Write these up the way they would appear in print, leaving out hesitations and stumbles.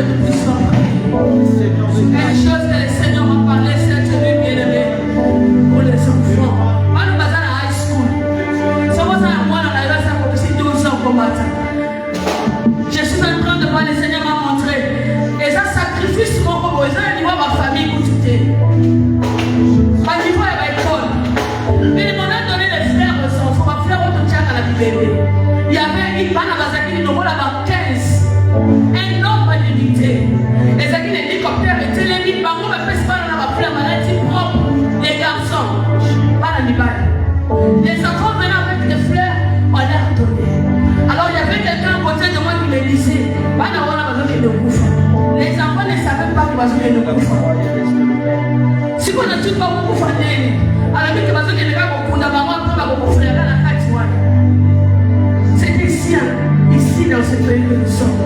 nous puissions prier. Quelque chose que le Seigneur m'a parlé cette nuit, bien-aimé, pour les enfants. Moi, nous sommes à high school. C'est pour ça que moi, on arrive à ça pour ces 12 ans pour matin. Je suis en train de voir, le Seigneur m'a montré. Et ça, sacrifice mon pauvre, ils ont niveau ma famille pour tout est. Ma niveau est ma école. Mais ils m'ont donné les frères aux enfants. Ma frère, on te tient à la bébé. Il y avait une banne à Bazaki, nous avons 15. Un nombre limité. Les amis, l'hélicoptère était les mille par mois, mais pas dans la fleur maladie propre. Les garçons, pas la libale. Les enfants venaient avec des fleurs, on leur donnait. Alors il y avait quelqu'un à côté de moi qui me disait, pas dans la maison de Kouf. Les enfants ne savaient pas que maison de Kouf. Si on ne tue pas beaucoup de familles, alors que maison de Kouf, on a maman après beaucoup de frères dans la carte. C'est ici dans ce pays que nous sommes.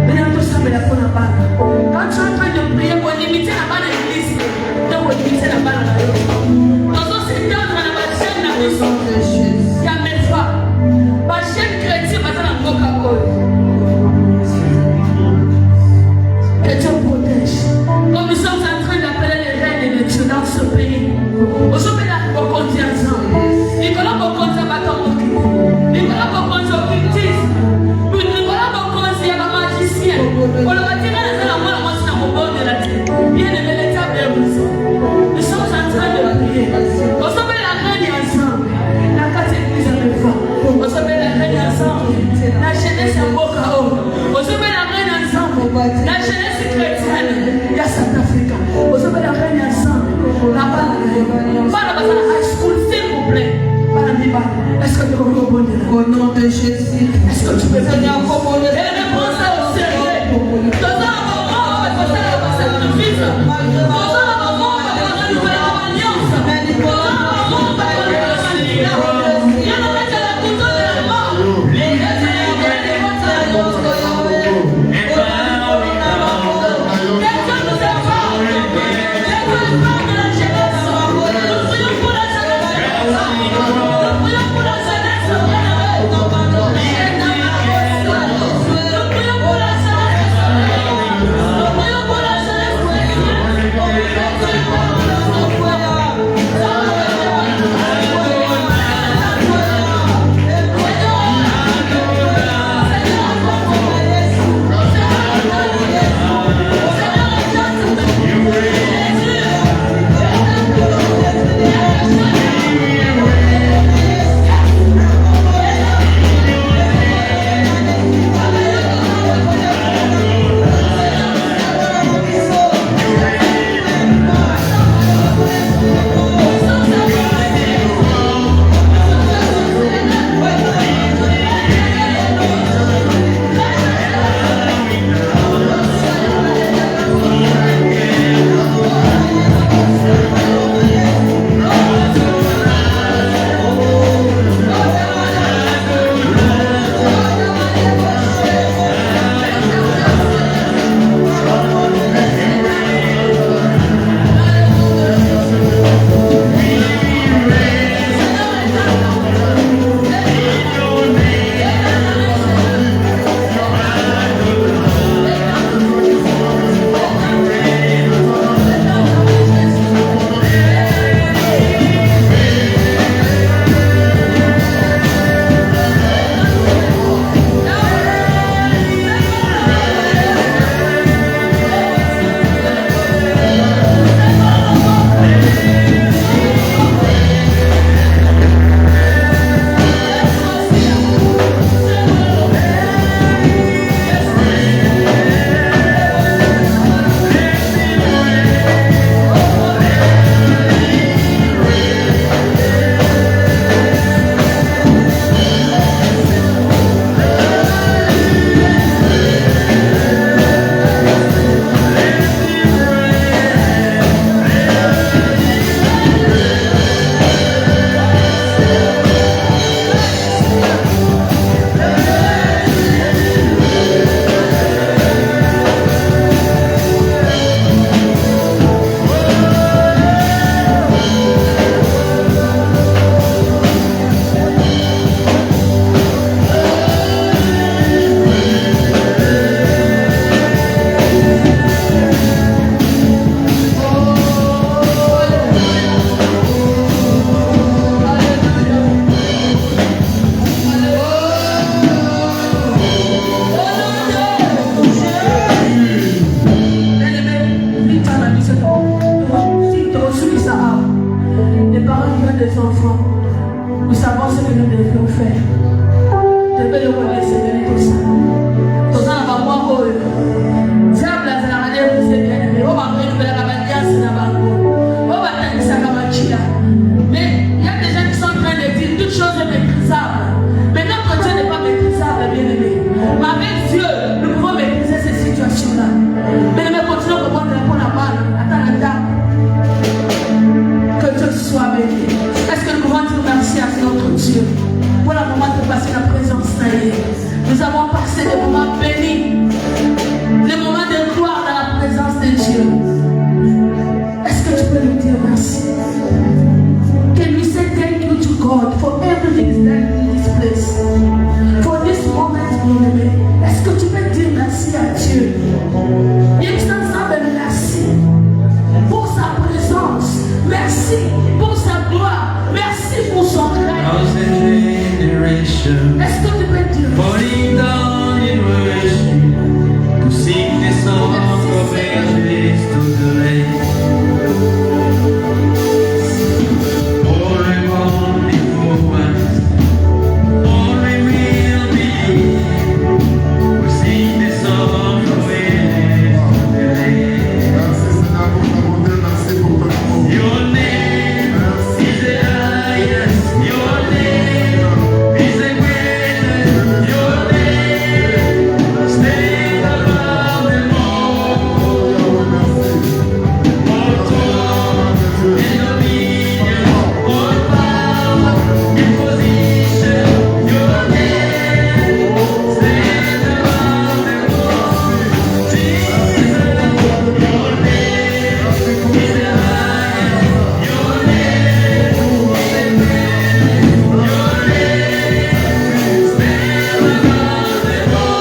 Mais on doit savoir la bonne balle. Quand tu es en train de prier pour limiter la balle à l'église, tu dois limiter la balle à la maison. Dans un secteur, on a la chaîne de la maison. Il y a mes fois. Ma chaîne chrétienne va dans la Coca-Cola. Que Dieu protège. Comme nous sommes en train d'appeler les reines et les dieux dans ce pays. Aujourd'hui, la Bokondi ensemble. Nicolas Bokondi a battu. Nicolas Bokondi a occultisme. Nicolas Bokondi a un magicien. On leur a dit que la mort est au bord de la terre. Bien aimé, l'état de raison. Nous sommes en train de prier. On s'appelle la reine ensemble. La carte église en même temps. On s'appelle la reine ensemble. La jeunesse en Bokao. On s'appelle la reine ensemble. La jeunesse chrétienne. Il y a South Africa. On s'appelle la reine ensemble. Là-bas, pas la high school, s'il vous plaît. Est-ce que tu peux comprendre? Au nom de Jésus. Est-ce que tu peux comprendre? Et réponds ça au sérieux. Dans un moment, on va passer à sacrifice. Dans un moment, on va renouveler l'alliance. Dans un moment, on va renouveler l'alliance. Il y en a qui ont la couteau de la mort. Les gens qui ont la couteau de la mort. Quelqu'un nous informe. Quelqu'un nous parle de la jeunesse. Nous prions pour la jeunesse. Nous prions pour la jeunesse. Merci pour sa présence. Merci pour sa gloire. Merci pour son règne. Est-ce que tu peux dire to sing the song of ages to the lake. All we want before us, all we will be. We sing the song of ages to the lake. Your name is the highest. Your name is the greatest. Your name stands above them all. All throne and dominion, all power and position. Your name stands above them all. Jesus, your name is the highest. Your name is the greatest. Your name stands above them all.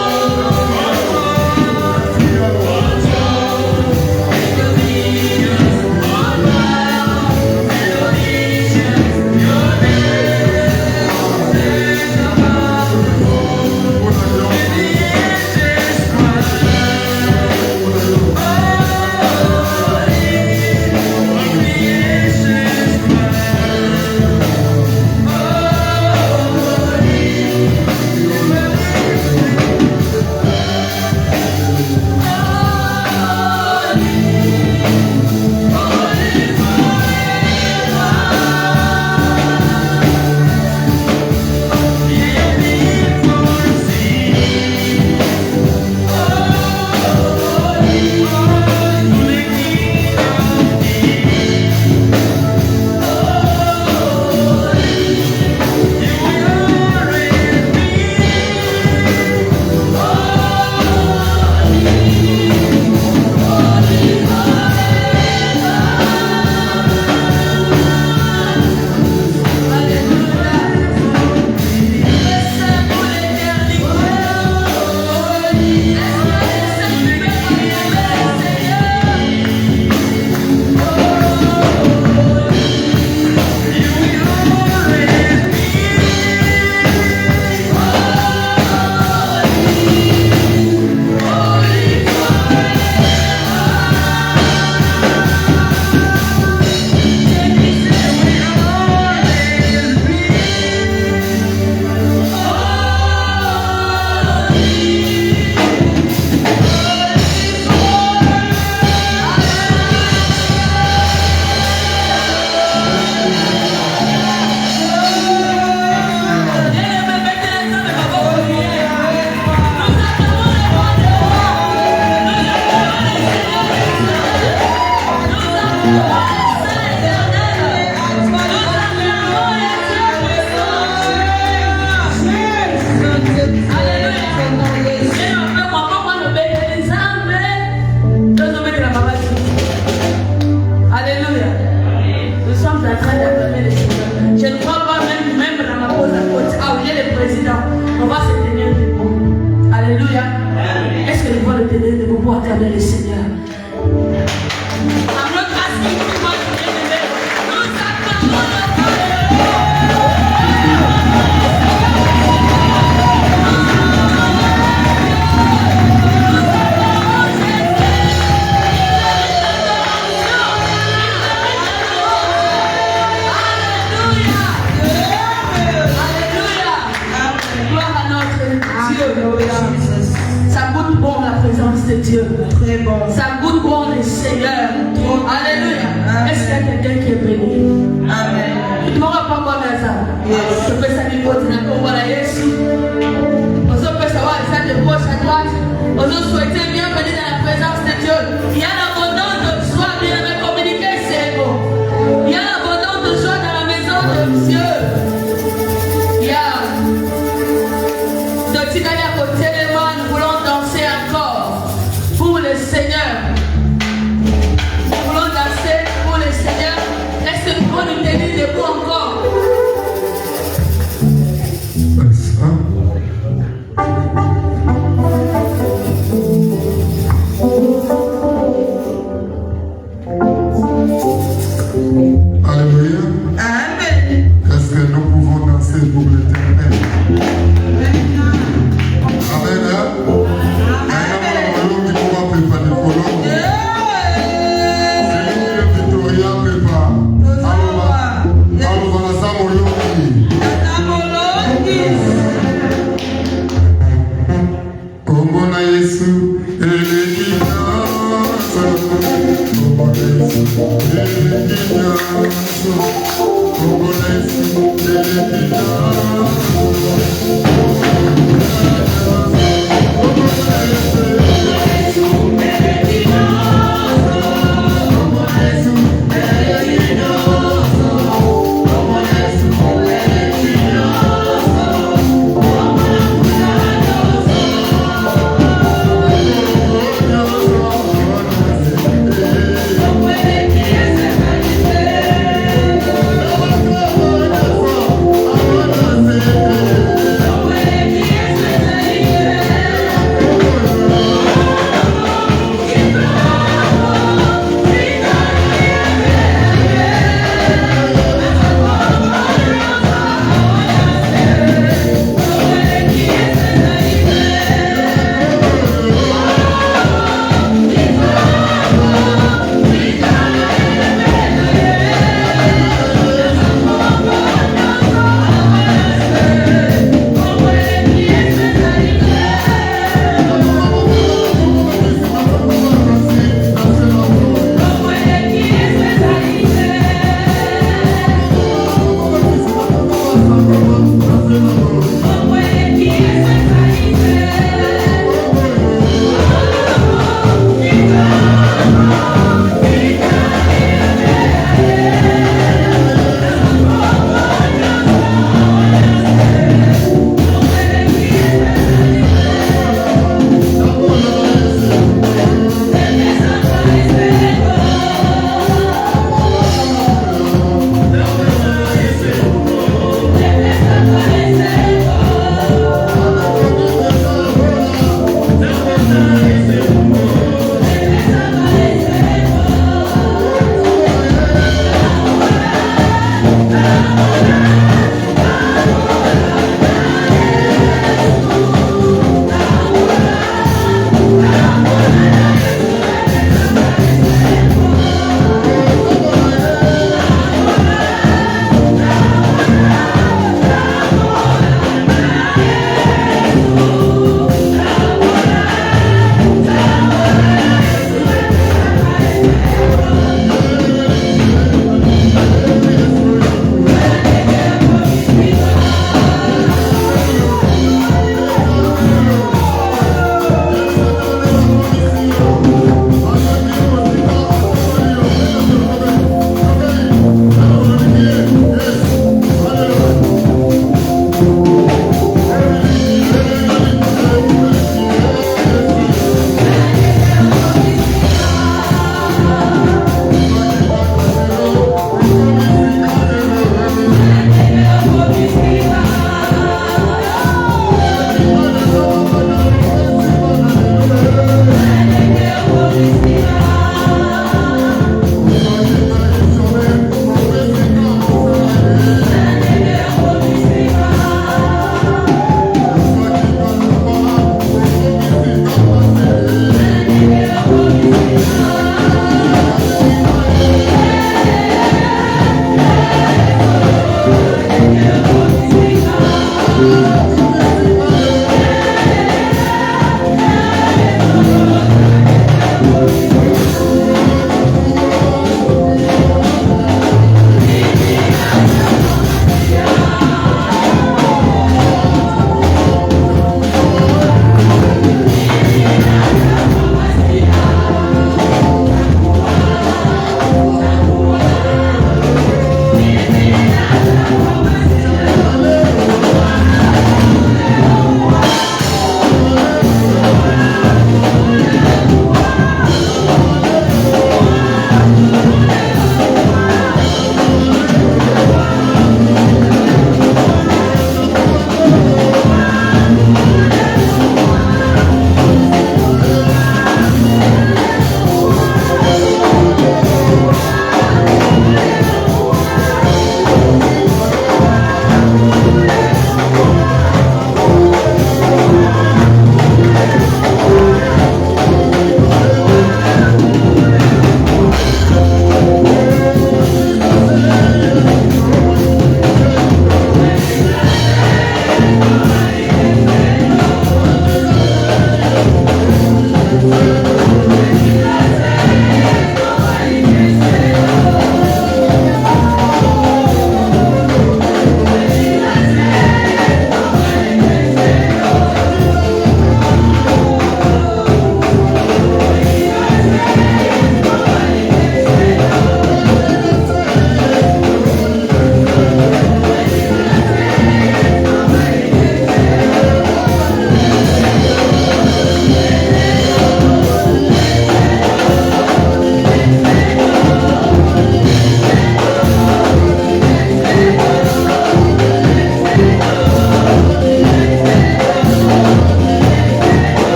Alléluia. Nous sommes en train d'acclamer le Seigneur. Je ne crois pas même dans ma pause à côté. Ah, il y a le président. On va se tenir debout. Alléluia. Est-ce que nous pouvons le tenir debout pour acclamer le Seigneur? I'm not asking you what to do today. Nous acclamons le ça goûte bon la présence de Dieu. Très bon. Ça goûte bon le Seigneur. Alléluia. Est-ce qu'il y a quelqu'un qui est béni? Amen. Tu ne m'auras pas quoi faire ça. Je peux saluer votre nom. Voilà Jésus. On peut savoir ça de gauche à droite. On peut souhaiter bienvenue dans la présence de Dieu. Il y a l'abondance de joie. Bien aimé communiquer, c'est bon. Il y a l'abondance de joie dans la maison de Dieu. Il y a de d'aller à côté de moi, nous voulons danser encore pour le Seigneur. Nous voulons danser pour le Seigneur. Est-ce que nous pouvons nous tenir debout encore? Amen.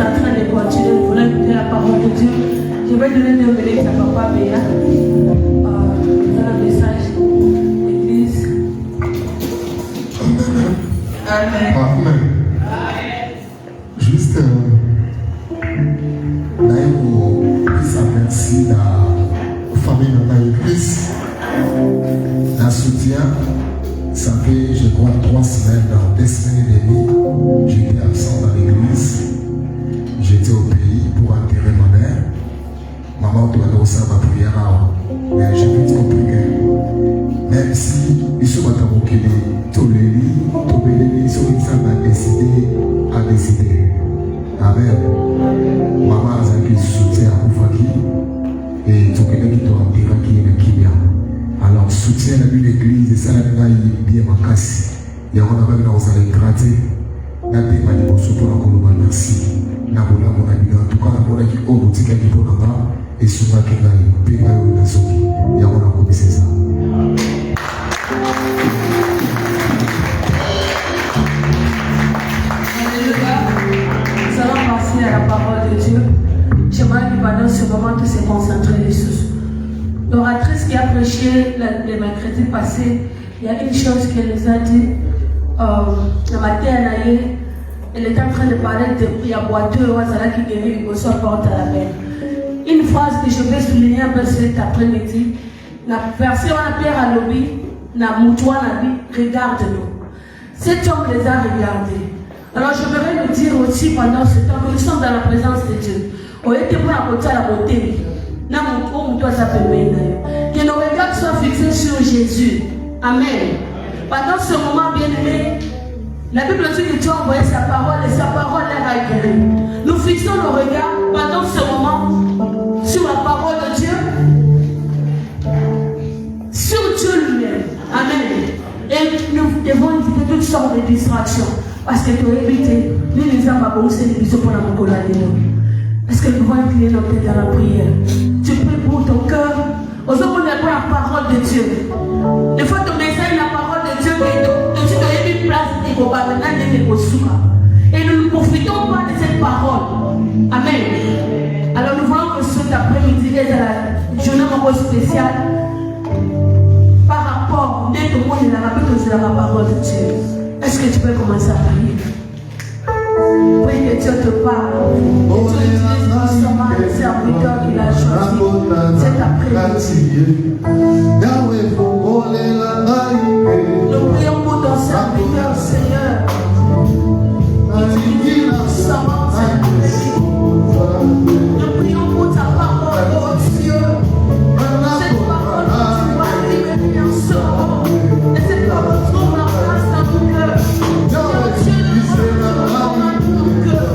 sommes en train de continuer. Nous voulons écouter la parole de Dieu. Je vais donner 2 minutes à Papa Béa. Dans le message, l'église. Amen. Amen. Juste, merci la famille de l'église. La soutien, ça fait, je crois, 3 semaines, dans 2 semaines et demie, j'étais absent dans l'église. J'étais au pays pour enterrer ma mère. Maman doit donner ça ma prière. Mais j'ai vite compris que même si ils sont à Tamokele, ils sont à décider. Amen. Maman a dit soutien à Koufaki et tout le monde qui doit enterrer qui est qui bien. Alors soutien à l'église et ça la bien ma casse. Il y a un homme qui a gratter. La demande pour ce pour la merci. Na bola mon ami en tout cas la bola qui au boutique qui pour là et souvent qui n'a pas payé la soki. Il y a un homme qui c'est ça. Nous allons passer à la parole de Dieu. J'aimerais que pendant ce moment tout se concentrer dessus. L'oratrice qui a prêché les mercredis passés, il y a une chose qu'elle nous a dit. La matin, elle était en train de parler de prière boiteux, qui guérit, qui se porte à la main. Une phrase que je vais souligner un peu cet après-midi. La version à Pierre à l'obé, la moutoua la vie, regarde-nous. Cet homme les a regardés. Alors je voudrais le dire aussi pendant ce temps que nous sommes dans la présence de Dieu. On était pour la côté à la beauté. Que nos regards soient fixés sur Jésus. Amen. Pendant ce moment bien-aimé, la Bible dit que Dieu a envoyé sa parole et sa parole est guéri. Nous fixons nos regards pendant ce moment sur la parole de Dieu, sur Dieu lui-même. Amen. Et nous devons éviter toutes sortes de distractions. Parce que pour éviter, nous les avons abonné des bisous pour la mokola de nous. Est-ce que nous pouvons incliner nos têtes dans la prière? Tu pries pour ton cœur. Aux autres, on n'a pas la parole de Dieu. Des fois, ton message, la parole de Dieu, tu dois une place et nous ne profitons pas de cette parole. Amen. Alors nous voulons que cet après-midi est la journée spéciale par rapport à tout le monde de la parole de Dieu. Est-ce que tu peux commencer à prier? Prie que Dieu te parle. Et tu utilises justement le serviteur qu'il a choisi cet après-midi. Nous prions pour ton serviteur, Seigneur. Utilise justement cet après-midi. Nous prions pour ta parole, oh Dieu. Cette parole que tu vas libérer en ce moment. Et cette parole trouve la place dans ton cœur. Dieu, nous prions dans ton cœur.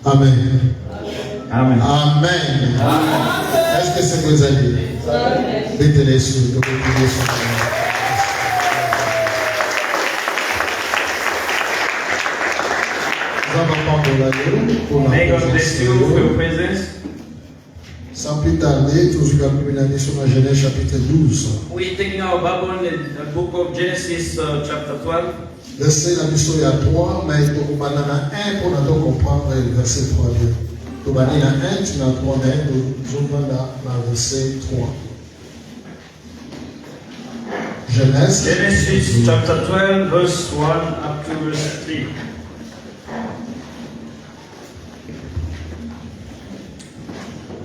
Amen. Amen. Amen. Est-ce que c'est vous allez? Mettez-les sur le May God bless you for your presence. Sans plus tarder, toujours comme une année sur la Genèse chapitre 12. We're taking our Bible in the book of Genesis chapter 12. Verset la mission il y a 3, mais il y a 1 pour nous comprendre le verset 3 bien. Il y a 1, tu as 3, mais nous ouvrons le verset 3. Genesis chapter 12, verse 1 up to verse 3.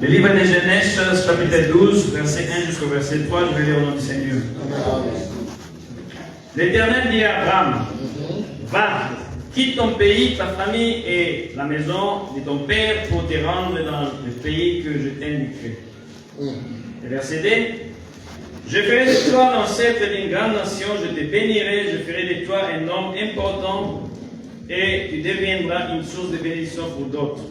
Le livre de Genèse, chapitre 12, verset 1 jusqu'au verset 3, je vais lire au nom du Seigneur. L'Éternel dit à Abraham, va, quitte ton pays, ta famille et la maison de ton père pour te rendre dans le pays que je t'indiquerai. Le verset 2, je ferai de toi l'ancêtre d'une grande nation, je te bénirai, je ferai de toi un homme important et tu deviendras une source de bénédiction pour d'autres.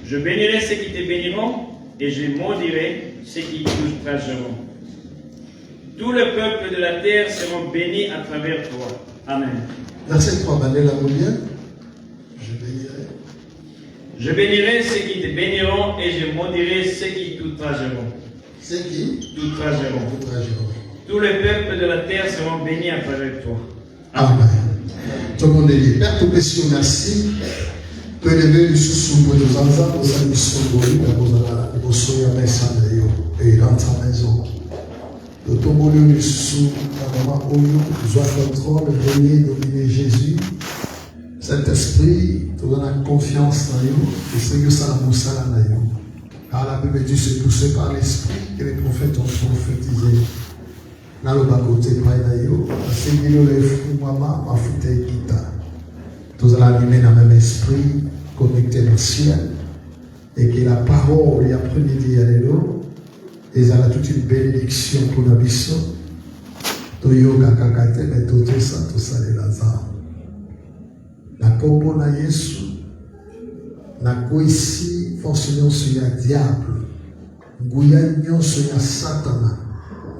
Je bénirai ceux qui te béniront et je maudirai ceux qui t'outrageront. Tout le peuple de la terre seront bénis à travers toi. Amen. Verset 3, la moulière. Je bénirai. Je bénirai ceux qui te béniront et je maudirai ceux qui t'outrageront. Ceux qui t'outrageront. Tout le peuple de la terre seront bénis à travers toi. Amen. Tout le monde est dit, Père, tout péché, merci. Tu lever le sous pour nous ensemble, nous sommes sur nous sommes à maison et dans ta maison. Nous tombons le sous la maman où nous avons contrôle, venir dominer Jésus. Saint-Esprit, tu donnes confiance dans nous, et c'est que ça nous sert dans nous. Car la Bible dit c'est poussé par l'Esprit que les prophètes ont prophétisé. Dans le bas côté, c'est que nous les fous, maman, ma foute et guitare. Nous allons animer dans le même esprit, connecté dans le ciel, et que la parole, il y a premier dit, et ça a toute une bénédiction pour la mission. Toyo kakakate, mais tout ça, les Lazare. La combo na Yesu, na ko ici, forcément sur le diable, Gouya nyon sur le Satan,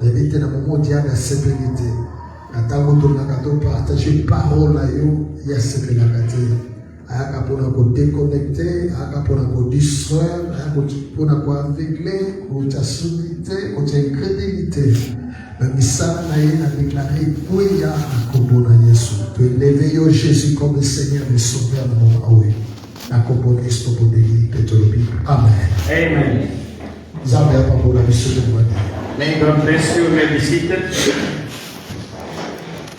l'évite dans le moment diable, la sécurité. Quand on a partager parole là, il y a sécurité. ayaka mpona kodéconnecte, ayaka mpona kodistraire, ayaka mpona koaveugle, kotia soudité, kotia incrédulité. Mais misala na ye na déclaré kweya na kombo na Yesu. Tu élèves yo Jésus comme le Seigneur et Sauveur de mon awe. Na kombo na Yesu pour délivrer Pétolobi. Amen. Amen. Nzambe apambola biso de mwani. May God bless you. May be seated.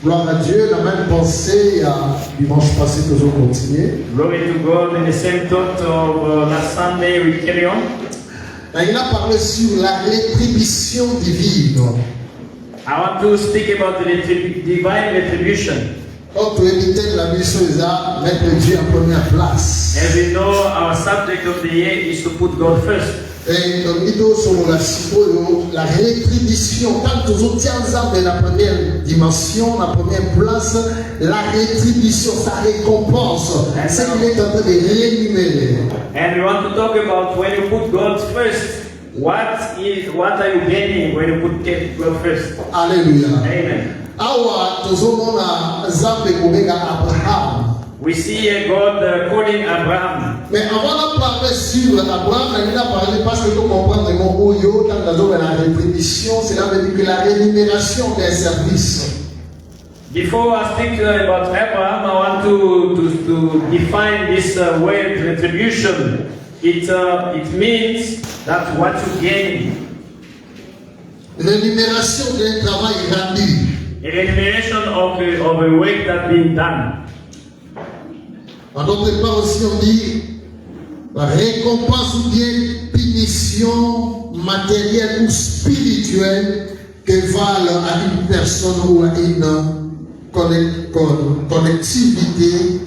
Gloire à Dieu, la même pensée, il y a dimanche passé, toujours continuer. Glory to God. In the same thought of last Sunday, we carry on. Il a parlé sur la rétribution divine. I want to speak about the divine retribution. Quand tu évites la mission, mettre Dieu en première place. As we know, our subject of the year is to put God first. Et dans l'idée sur la rétribution, quand tu obtiens la première dimension, la première place, la rétribution, sa récompense, c'est qu'il est en train de rémunérer. And we want to talk about when you put God first. What are you gaining when you put God first? Alléluia. Amen. Awa tozomona Nzambe kobenga Abraham. We see God calling Abraham. Mais avant de parler sur Abraham, il a parlé parce que nous comprenons mon Oyo, dans la rétribution, cela veut dire que la rémunération des services. Before I speak about Abraham, I want to define this word retribution. It means that what you gain. Rémunération d'un travail rendu. A remuneration of a work that's been done. En d'autres part aussi on dit récompense ou bien punition matérielle ou spirituelle que valent à une personne ou à une collectivité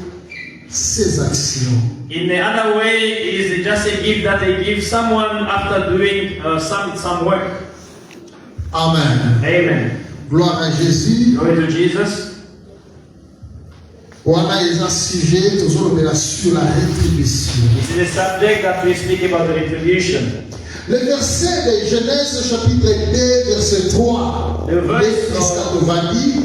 ses actions. In the other way, it is just a gift that they give someone after doing some work. Amen. Amen. Gloire à Jésus. Glory to Jesus. On a un sujet toujours sur la rétribution. This is a subject that we speak about the retribution. Le verset de Genèse chapitre 2 verset 3. The verse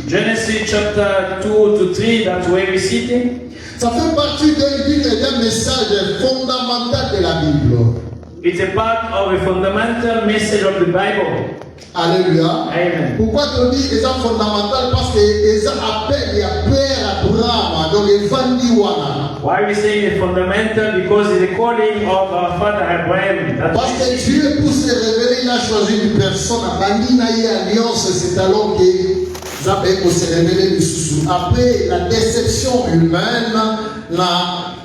Genesis chapter 2 to 3 that where we sitting. Ça fait partie d'un message fondamental de la Bible. It's a part of a fundamental message of the Bible. Alléluia. Amen. Pourquoi tu dis que c'est fondamental? Parce que ils appellent les pères Abraham dans les Vandiwana. Why are we saying it's fundamental? Because it's the calling of our father Abraham. Parce que Dieu, pour se révéler, il a choisi une personne. Alliance, c'est alors que Zabé pour se révéler sous. Après la déception humaine, la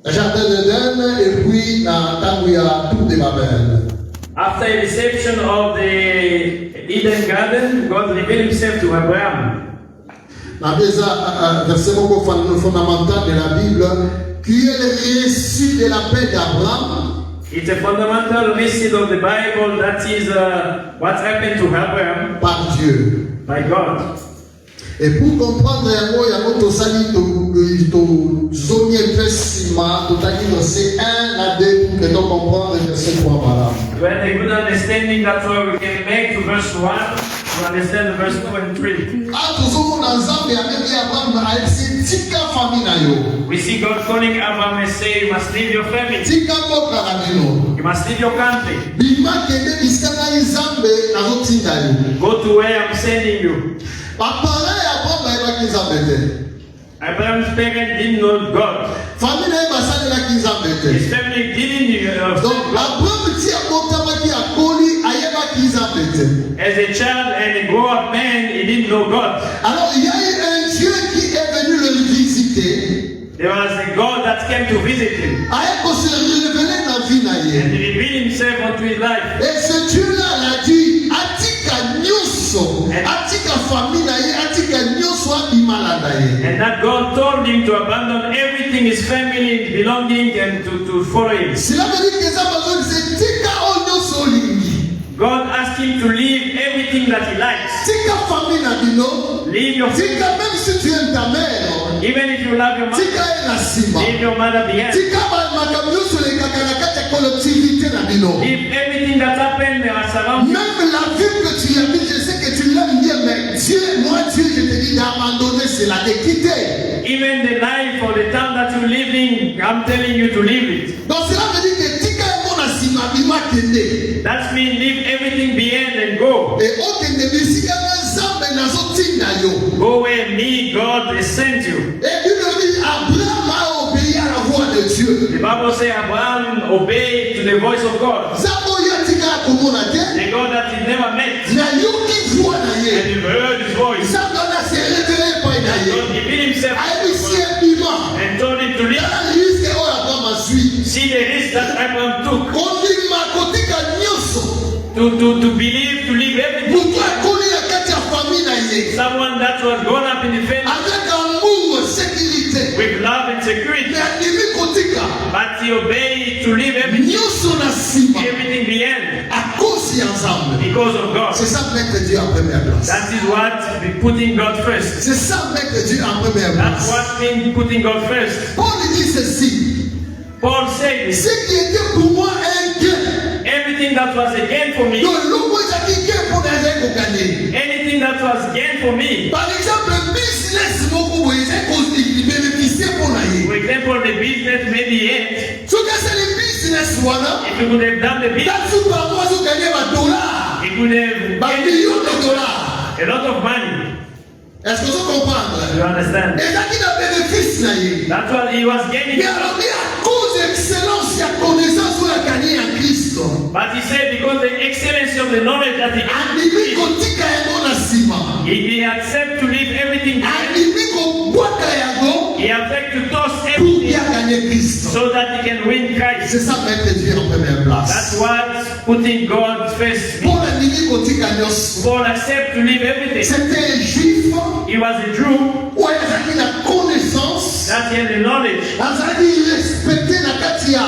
jardin d'Éden et puis la Tanguya, tout de Babel. After a deception of the Eden Garden, God revealed himself to Abraham. Verset fondamental de la Bible, qui est le récit de la paix d'Abraham. It's a fundamental receipt of the Bible that is what happened to Abraham Par Dieu. by God. Et pour comprendre il y a notre salut to zone pessima to taki verset 1 à 2 pour que tu comprendre verset 3 voilà. To have a good understanding, that's why we can make to verse 1 to understand verse 2 and 3. Ah tozomona Nzambe abebi Abraham ayebi tika famille na yo. We see God calling Abraham and say, you must leave your family. Tika mboka na bino. You must leave your country. Bima kende bisika na Nzambe azotinda yo. Go to where I'm sending you. Pareil Abraham ayebaki Nzambe te. Abraham's parents didn't know God. Famille na ye basalelaki Nzambe te. His family didn't Donc Abraham ti abotamaki akoli ayebaki Nzambe te. as a child and a grown-up man, he didn't know God. Alors il y a eu un Dieu qui est venu le visiter. There was a God that came to visit him Ayeko se révéler na vie na and ye. he revealed himself unto his life. Et ce Dieu-là a dit atika nyonso, atika famille na ye, atika nyonso abimala na ye. And that God told him to abandon everything, his family, his belonging, and to follow him. Cela veut dire que ça va dire c'est tika o nyonso olingi. God asked him to leave everything that he likes. Tika famille na bino. Leave your Tika même si tu aimes ta mère. even if you love your mother, Tika e na sima. leave your mother behind. Tika ba makambo nyonso lekaka na kati ya collectivité na bino. Leave everything that happened around you. Même la vie que tu as mis, je sais que tu l'aimes bien, mais Dieu, moi Dieu, je te dis d'abandonner cela, de quitter. Even the life or the town that I'm telling you to leave it. Donc cela veut dire que tika yango na sima bima kende. That means leave everything behind and go. Et okende bisika na nzambe nazotinda yo. Go where me, God, has sent you. Et Bible dit Abraham a obéi à la voix de Dieu. The Bible says Abraham obeyed to the voice of God. Zambo ya tika komona te. The God that he never met. Na yoki voix na And ye. he heard his voice. Zambo na se révélé pa na ye. God revealed himself Aibisi bima. and told him to leave. Tala risque oyo Abraham asui. See the risk that Abraham took Kondima kotika nyonso. to believe, to leave everything. Mutu akoli na kati ya famille na ye. Someone that was grown up in the faith Avec amour, sécurité. with love and security. Mais andimi kotika. But he obeyed to leave everything Nyonso na sima. behind À cause ya nzambe. because of God. C'est ça mettre Dieu en première place. That is what putting God first. C'est ça mettre Dieu en première That's place. what means putting God first. Paul dit ceci. Paul said, Ce qui était pour moi un gain. everything that was a gain for me, Donc l'homme qui gain pour les gagner. anything that was gain for me, Par exemple, business beaucoup il bénéficier pour la for example, the business maybe end. Ce que c'est le business voilà. If you could have done the business, Dans tout par mois vous gagnez un dollar. it would have Par millions de dollars. a lot of money. Est-ce que vous comprenez? You understand? Et là qui a bénéfice là. That's what he was gaining. Mais alors il y a cause d'excellence, il y a connaissance où la gagné en Christ. But he said because the excellence of the knowledge that he Andimi gained, kotika yango na sima. he accept to leave everything behind. Andimi kobwaka yango He accept to toss pour everything bien gagner Christ. so that he can win Christ. C'est ça mettre Dieu en première That's place. what putting God first. Paul andimi kotika nyonso. Paul accept to leave everything. C'était un juif He was a Jew où il azalaki na connaissance. that he had the knowledge. Azalaki respecté na kati ya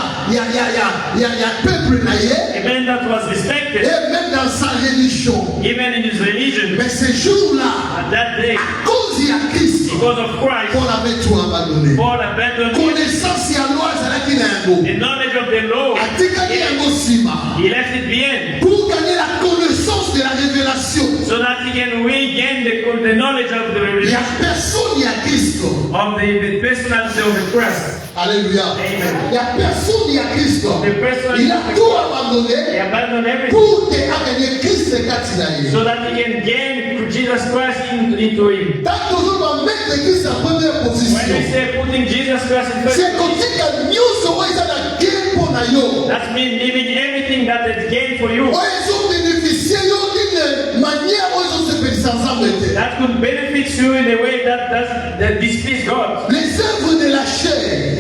peuple na ye. A man that was respected Et même dans sa religion. even in his religion. Mais ce jour-là, At that day, à cause de Christ, because of Christ, Paul avait tout abandonné. Paul abandoned Connaissance ya loi ezalaki na yango. the knowledge of the law. Atikaki yango nsima. He left it behind Pour gagner la connaissance de la révélation. so that he can regain the knowledge of the Il y revelation a personne, il y a Christ. of the personality of the Christ. Alléluia. Amen. Il y a personne, il y a Christ. The person Il a tout he abandonné abandoned everything pour te gagner Christ kati na ye. so that he can gain Jesus Christ into him. Tant que nous va mettre Christ en première When position. we say putting Jesus Christ in first, C'est comme si que nyonso oyo eza na gain pour na yo. that means leaving everything that is gain for you. Oyo ezobénéficie yo d'une manière oyo ezosepelisa nzambe te. That could benefit you in a way that displease God. Les œuvres de la chair.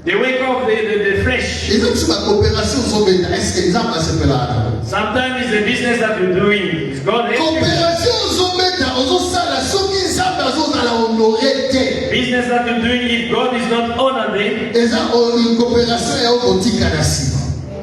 The work of the flesh. Eza biso bacoopération ozobeta. Est-ce que nzambe asepelaka? Sometimes it's the business that you're doing. It's God helping you. Coopération ozobeta ozosala soki nzambe azozala honore te. Business that you're doing, if God is not honored it, Eza coopération ya okotika na nsima.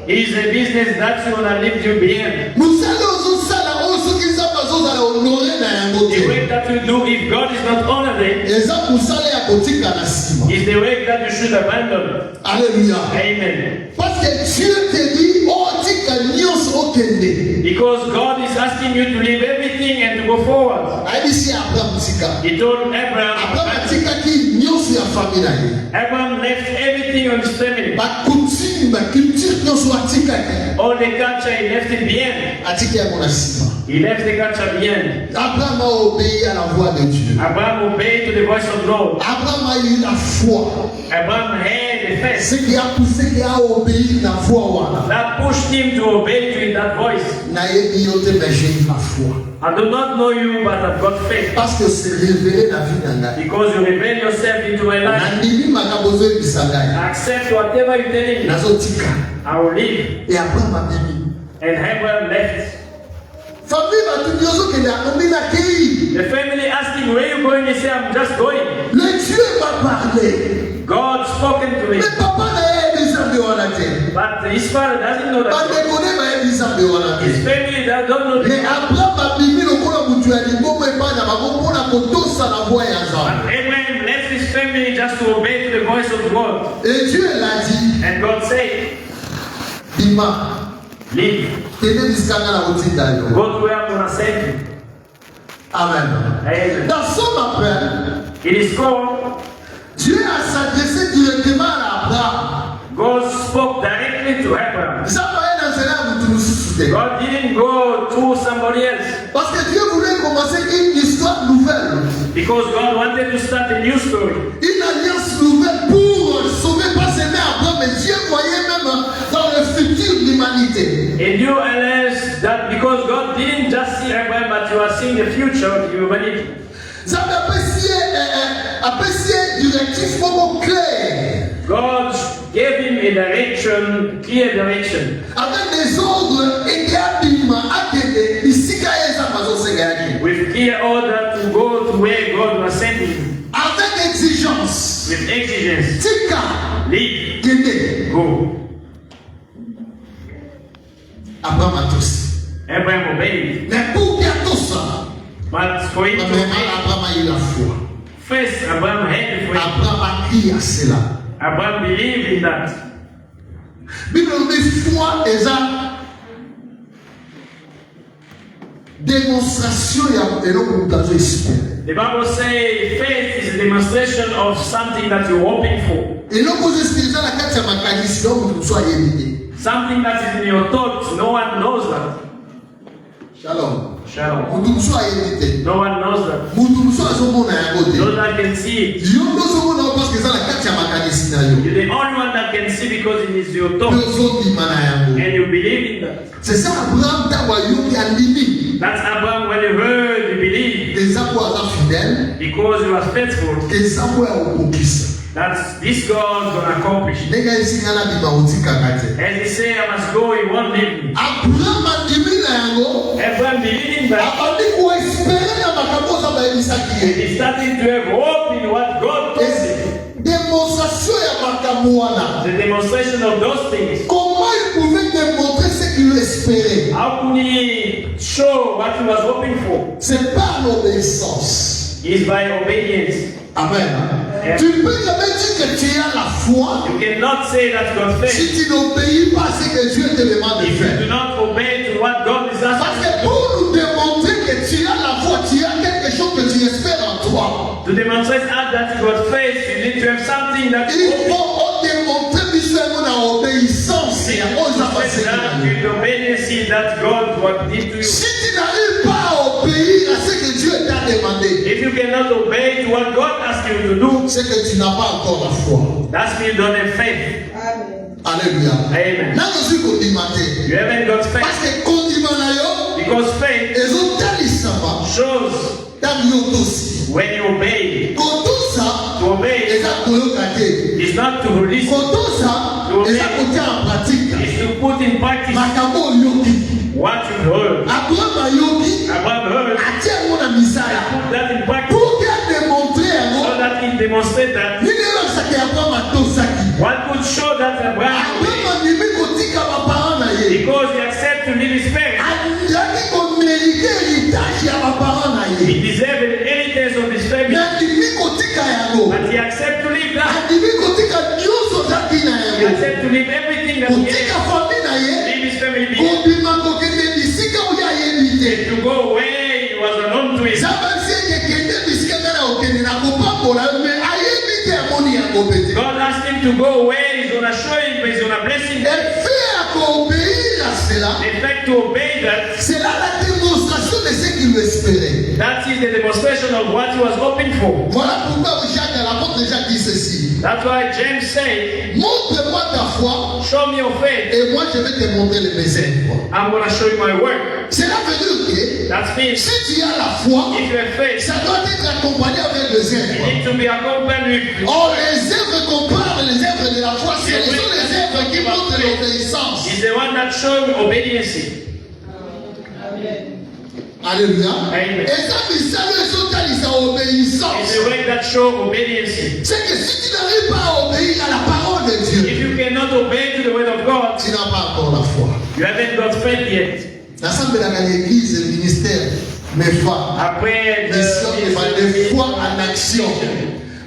it is a business that you wanna leave you behind. Mosala ozosala oyo soki nzambe azozala honore na yango The te. work that you do, if God is not honored it, Eza mosala ya kotika na nsima. is the work that you should abandon. Alléluia. Amen. Parce que Dieu te dit otika nyonso okende. Because God is asking you to leave everything and to go forward. Ayebisi Abraham tika. He told Abraham Abraham, atikaki nyonso ya famille na ye. Abraham left everything on his family. Bacoutume, baculture nyonso atikaki. All the culture, he left it behind. Atiki yango na nsima. He left the culture behind. Abraham a obéi à la voix de Dieu. Abraham obeyed to the voice of God. Abraham a eu la foi. Abraham had the faith Ce qui a poussé qu'il a obéi la voix wana. that pushed him to obey to in that voice. Nayebi yo te mais j'ai eu la foi. I do not know you, but I've got faith. Parce que c'est révélé la vie na ngai. Because you reveal yourself into my life. Nandimi makambo ozoyebisa ngai. Accept whatever you're telling me. Nazotika. I will leave. Et Abraham abimi. And Abraham left. Famille batubi ozokende akomi na kei. The family asked him, where are you going? He said, I'm just going. Le Dieu m'a parlé. God spoken to him. Mais papa na yebi nzambe wana te. But his father doesn't know that. Bandeko ne bayebi nzambe wana te. His family that don't know Mais that. Abraham abimi lokola mutu ya liboma epai na bango mpona kotosa na voix ya nzambe. But Abraham left his family just to obey to the voice of God. Et Dieu l'a dit. And God said, Bima. leave. Kende bisikanga na kotinda yo. Go to where I'm going to send you. Amen. Amen. Dans son appel, It is called, Dieu a s'adressé directement à Abraham. God spoke directly to Abraham. God didn't go through somebody else. Parce que Dieu voulait commencer une histoire nouvelle. Because God wanted to start a new story. Une alliance nouvelle pour sauver pas seulement Abraham, mais Dieu voyait même dans le futur l'humanité. A new alliance that because God didn't just see Abraham, but you are seeing the future of humanity. Ça m'a apprécié directif pour clair. God gave him a direction, clear direction. Avec des ordres et des habillements à aider ici quand ils ont gagné. With clear order to go to where God was sending him. Avec exigence. With exigence. Tika. Leave. Guédé. Go. Abraham a tous. Abraham obeyed. Mais pour qu'il y ait tout ça. But for him to obey. Abraham a eu la foi. First, Abraham had the faith. Abraham a crié à cela. Abraham believed in that. Bible dit foi et ça démonstration et non pour espérer. The Bible says faith is a demonstration of something that you're hoping for. Et non pour espérer ça la carte ma qualité donc vous soyez évité. Something that is in your thoughts, no one knows that. Shalom. Shalom. Vous soyez évité. No one knows that. Vous soyez au monde à côté. No one can see it. Yo no so monde parce que ça la carte ma qualité na yo. You're the only one that can see because it is your thoughts. And you believe in that. C'est ça Abraham tawayo qui a limite. That's Abraham when he heard, he believed. Des amours fidèles. Because he was faithful. Des amours accomplissent. That's this God gonna accomplish. Les gars ici ngala bi mauti kakate. As he say, I must go, he won't leave me. Abraham a dit na yango. Abraham believing that. Abandi ko espérer na makambo za ba elisaki. He started to have hope in what God told him. Démonstration ya makambo wana. The demonstration of those things. Comment il pouvait démontrer ce qu'il espérait? How could he show what he was hoping for? C'est par l'obéissance. It's by obedience. Amen. Yeah. Tu peux jamais dire que tu as la foi You cannot say that God faith si tu n'obéis pas à ce que Dieu te demande de if you do faire. not obey to what God is Parce asking. que pour nous démontrer que tu as la foi, tu as quelque chose que tu espères en toi. To demonstrate that God faith, you need to have something that Il faut démontrer visuellement dans l'obéissance et aux that with obedience that God what did to you. Si tu n'arrives pas à obéir à ce que Dieu t'a demandé, If you cannot obey to what God asked you to do, c'est que tu n'as pas encore la foi. that's means you don't have faith. Alléluia. Amen. Là, je suis condimandé. You haven't got faith. Parce que condimanayo, Because faith les autres talisama, shows tamioto aussi. when you obey. Kotosa, To obey les akoyokate. is not to release, Kotosa, les akotia en pratique. it's to put in practice Makambo yoki. what you heard. Abraham yoki. Abraham heard, Atia mona misala. put that in practice Pour qu'elle démontre so that he demonstrate that. nini elakisaka Abraham atosaki. What could show that Abraham obeyed? Abraham andimi kotika baparent na ye. Because he accepted to leave his parents. Andaki komérite héritage ya baparent na He ye. deserved an inheritance of his family. Andimi kotika yango. But he accepted to leave that. Andimi kotika nyonso zaki na He yango. accepted to leave everything that he Kotika had. famille na ye. Leave his family behind. Kobima kokende bisika oyo ayebi te. To go where he was unknown to him. Zaba sieke kende bisika ngana okende na kopambola me ayebi te amoni yango pete. God asked him to go where he's going to show him, he's going to bless him. Et faire obéir à cela, In fact, to obey that, c'est là la démonstration de ce qu'il espérait. that is the demonstration of what he was hoping for. Voilà pourquoi Jacques, l'apôtre Jacques dit ceci. That's why James said, Montre-moi ta foi show me your faith. et moi je vais te montrer les mes œuvres. I'm going to show you my work. Cela veut dire que That means si tu as la foi, if you have faith, ça doit être accompagné avec les you œuvres. need to be accompanied with. Or, les œuvres qu'on parle, les œuvres de la foi, ce sont les œuvres qui montrent l'obéissance. He's the one that showed obedience. Alléluia. Amen. Et ça, ça veut dire ça obéissance. It's the way that show obedience. C'est que si tu n'arrives pas à obéir à la parole de Dieu, If you cannot obey to the word of God, tu n'as pas encore la foi. you haven't got faith yet. L'assemblée de l'église, le ministère, mes femmes, Après des foi en action.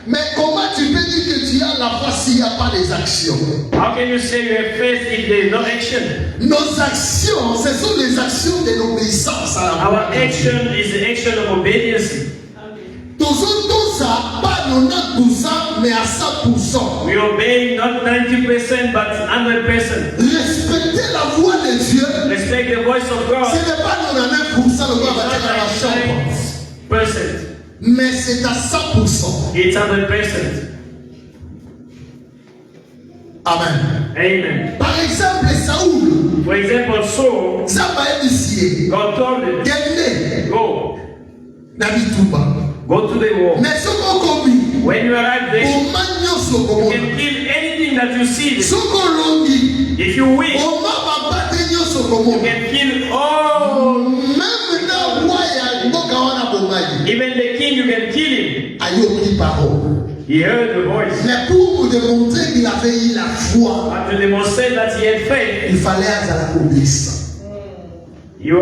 Mais comment tu peux dire que tu as la foi s'il n'y a pas les actions? how can you say you have faith if there is no action? Nos actions, ce sont les actions de l'obéissance à la Our parole de Dieu. action is the action of obedience. Tous ça, pas 90%, mais à 100%. We obey not 90% but 100%. Respecter la voix de Dieu, Respect the voice of God. ce n'est pas 99% le voix It's dans la chambre, not 99%. mais c'est à 100%. It's 100%. Amen. Amen. Par exemple, Saoul, For example, Saul, ça va initier. God told him, Gagner, go Nabituba. to the war. Mais ce qu'on commis, When you arrive there, au magnon you sokomo, can kill anything that you see. ce qu'on longi, If you wish, au mama batenyo sokomo, you can kill all. même na waya mboka wana bomai, Even the king, you can kill him. ayoki parole. He heard the voice. Mais pour vous démontrer qu'il avait eu la foi, But to demonstrate that he had faith, il fallait être à la obéissance. he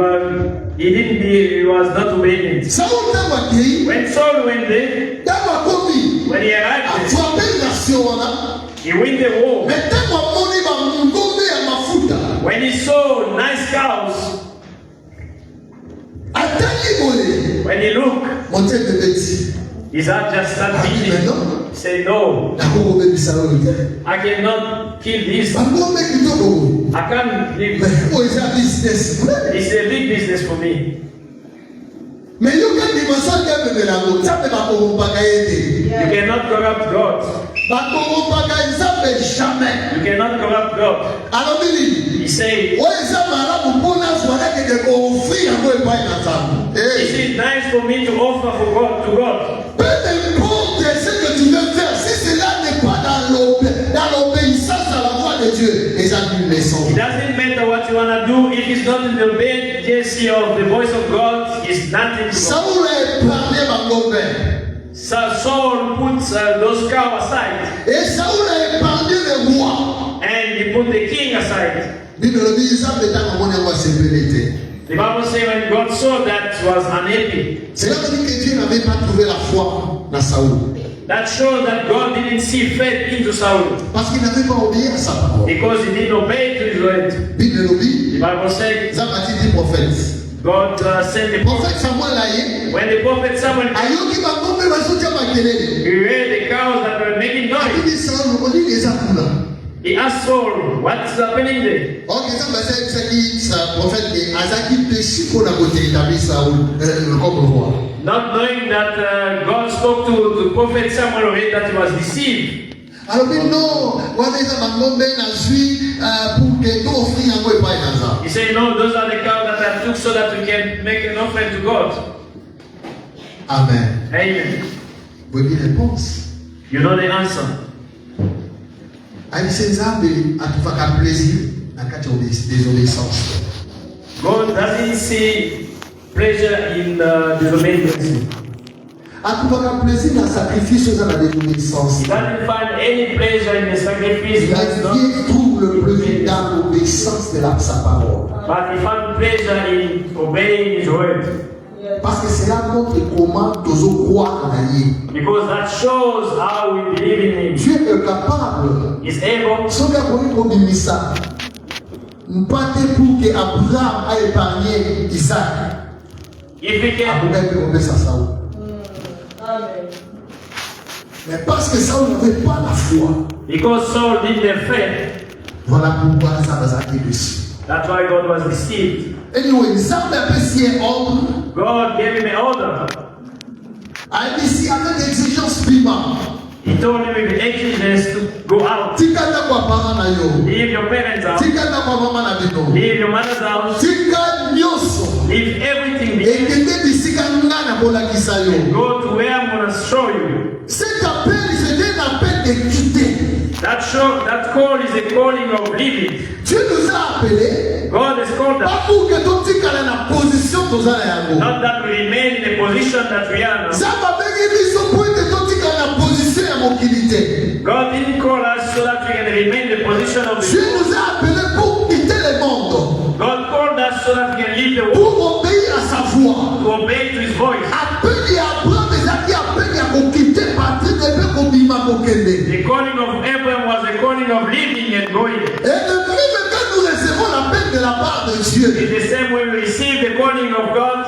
was not obedient. Saoul t'a accueilli, When Saul went there, t'a commis, when he a arrived there, frappé la nation wana, he win the war. mais t'a moni ba ngombe ya mafuta, When he saw nice cows, atali bolé, when he looked, mon tête de bêtise. his heart just started Mais beating. non, He said, no, d'accord, bébé Saoul. I cannot kill this. Ba ngombe kitoko. I can't live. Mais oh, c'est un business. It's a big business for me. Mais yo ka dimension ke me la go, ça peut pas corrompre You cannot corrupt God. ba corrompre nzambe jamais. You cannot corrupt God. Alors Billy, He said, o eza marabu mpona soana ke de offrir yango epai na nzambe. is it nice for me to offer for God to God? Peu importe ce que tu veux faire, si cela n'est pas dans l'obéissance à la voix de Dieu, les adultes les sont. It doesn't matter what you want to do. If it's not in the obedience of the voice of God, it's nothing to God. Saoul a épargné Bangombe. So Saul puts those cows aside Et Saoul a épargné le roi. and he put the king aside. Bible le dit, ça peut être mon roi sécurité. The Bible says when God saw that, he was unhappy. C'est là que dit que Dieu n'avait pas trouvé la foi dans Saoul. That shows that God didn't see faith into Saul Parce qu'il n'avait pas obéi à sa parole. because he didn't obey to his word. Bible le dit, The Bible says Zabati dit prophète. God sent the prophet. Prophète Samuel a eu. When the prophet Samuel Ayoki Bangombe bazotia makelele. he heard the cows that were making Il noise, dit Saoul, on dit les akula. he asked Saul, what's happening there? Ok, ça va être ce qui sa prophète dit Azaki péché pour la côté établi Saoul comme roi. Not knowing that God spoke to the prophet Samuel already that he was deceived. Alors dit non, wana eza Bangombe na zui pour que nous offrir yango epai na nzambe. He said, no, those are the cows that I took so that we can make an offering to God. Amen. Amen. Vous avez réponse. You know the answer. Alise nzambe atufaka plaisir na kati ya désobéissance. God doesn't see pleasure in disobedience. Atufaka plaisir na sacrifice oza na désobéissance. He doesn't find any pleasure in the sacrifice. La That's not, vie trouve le plaisir dans l'obéissance de sa parole. but he found pleasure in obeying his word. Parce que cela montre comment nous croire en lui. Because that shows how we believe in him. Dieu est capable. He's able. Ce qu'il a connu comme Missa, pas pour que Abraham a épargné Isaac. If we can, Abraham peut tomber sans Saoul. Mais parce que Saoul n'avait pas la foi, because Saul didn't have faith, voilà pourquoi ça va s'arrêter dessus. that's why God was deceived. Anyway, Nzambe appréciait homme. God gave him an order. A dit si avec exigence prima, He told him with exigence to go out. tika na kwa parents na yo, Leave your parents out. tika na kwa mama na bino, Leave your mother's house. tika nyonso. Leave everything behind. Ekende bisika nga na bolakisa yo. Go to where I'm going to show you. Cet appel, c'était un appel de quitter. That call is a calling of living. Dieu nous a appelés, God has called us. pas pour que tu tiques dans la position que tu as. Not that we remain in the position that we are now. Ça va venir biso pour que tu tiques dans la position de mobilité. God didn't call us so that we can remain in the position of Dieu the nous a appelés pour quitter le monde, God called us so that we can leave the world, pour obéir à sa voix. to obey to his voice. Appel à Abraham, mais appel à quitter partir de peu comme Bima Kokende. The calling of Abraham was a calling of living and going. Et de même que nous recevons l'appel de la part de Dieu, In the same way we receive the calling of God,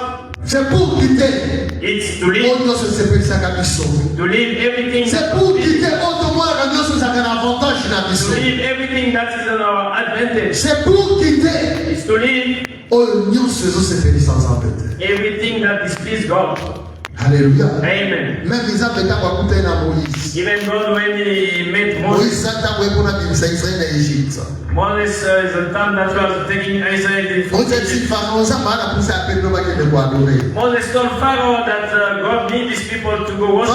C'est pour quitter. It's to leave everything. C'est pour quitter To leave everything that is in our advantage. C'est pour quitter. It's to leave everything that displeases God. Alléluia. Amen. Même les hommes Moïse. Even God, when he met Moses, Moses is the time that was taking Israel from Egypt. Moses told Pharaoh that God needs these people to go worship.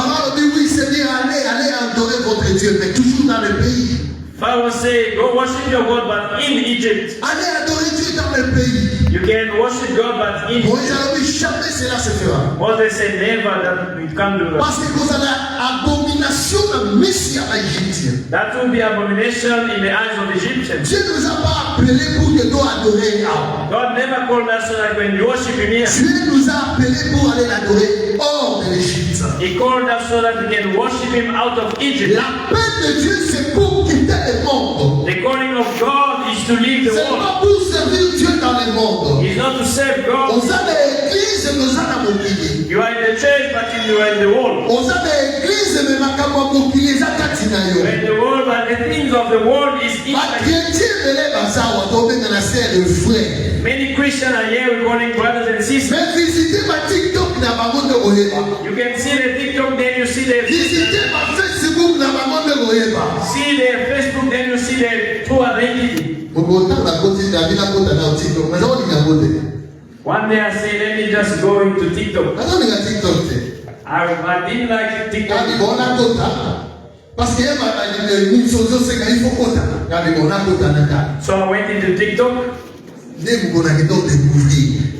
Pharaoh said, go worship your God, but in Egypt. You can worship God, but in Egypt. Moses said, never, that we can't do that. That will be abomination in the eyes of Egyptians. God never called us so that when you worship Him here. He called us so that we can worship Him out of Egypt. The calling of God is to leave the world. It's not to serve God. You are in the church, but you are in the world. You are in the world, but the things of the world is inside. Many Christians are here calling brothers and sisters. You can see the TikTok, then you see their see their Facebook, then you see their true identity. One day I say, let me just go into TikTok. I didn't like TikTok. So I went into TikTok.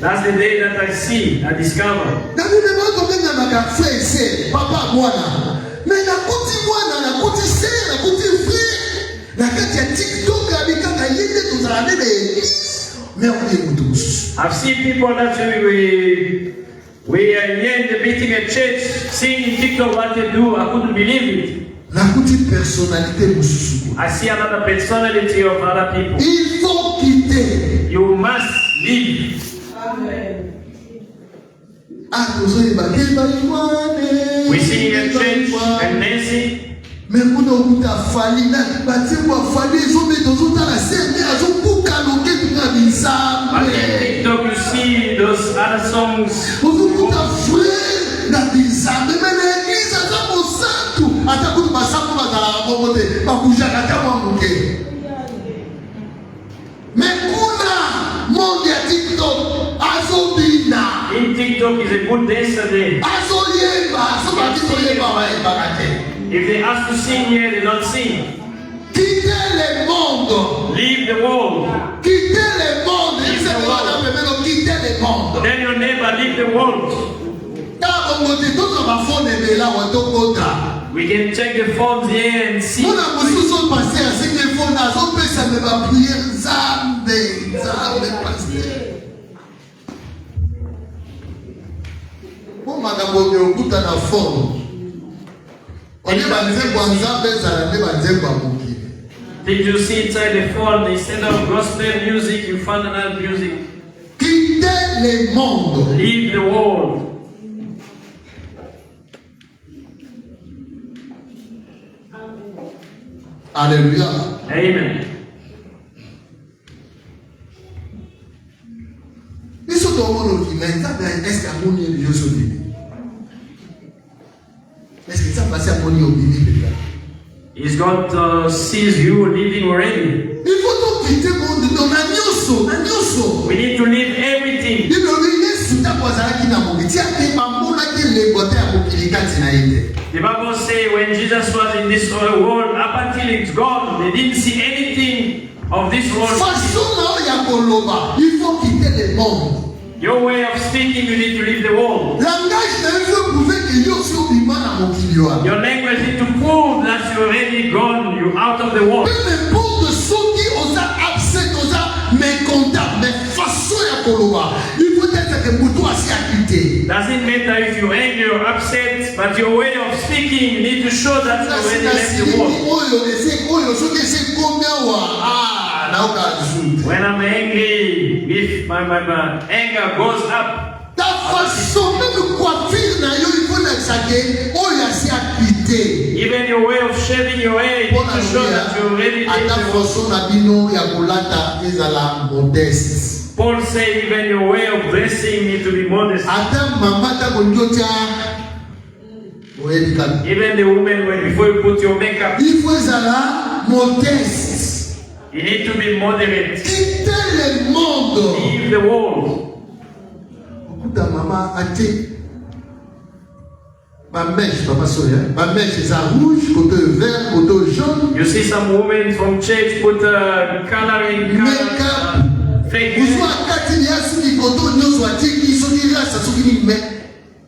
That's the day that I see, I discover. I've seen people that we are here in the meeting at church, seeing in TikTok what they do. I couldn't believe it. I see another personality of other people. Il faut quitter. You must leave. Amen. We see in church and Nancy. But in TikTok you see those other songs. In TikTok is a good dancer there. If they ask to sing here, they don't sing. Leave the world. Then your neighbor leave the world. We can check the phones here and see. Did you see inside the phone, instead of gospel music, you found another music? Leave the world. Alléluia. Amen. He's God sees you living already. We need to leave everything. The Bible says when Jesus was in this world, up until it's gone, they didn't see anything of this world. Your way of speaking, you need to leave the world. Your language needs to prove that you're already gone, you're out of the world. Doesn't matter if you're angry or upset, but your way of speaking, you need to show that you already left the world. When I'm angry, if my anger goes up, your way, you need to show that you already live ata the world. façon na bino ya kolata ezala modeste. Paul said even your way of dressing need to be modest. Ata mama ta konjotia oedika. Even the woman, when before you put your makeup, Il faut ezala modeste. you need to be moderate. Quitter le monde. Leave the world. Beaucoup de maman athée. Ma mèche, papa soya. Ma mèche est rouge, côté vert, côté jaune. You see some women from church put coloring Makeup. fake. Vous voyez quand il y a ceux qui côté nous soit qui sont qui là, ça sont qui mais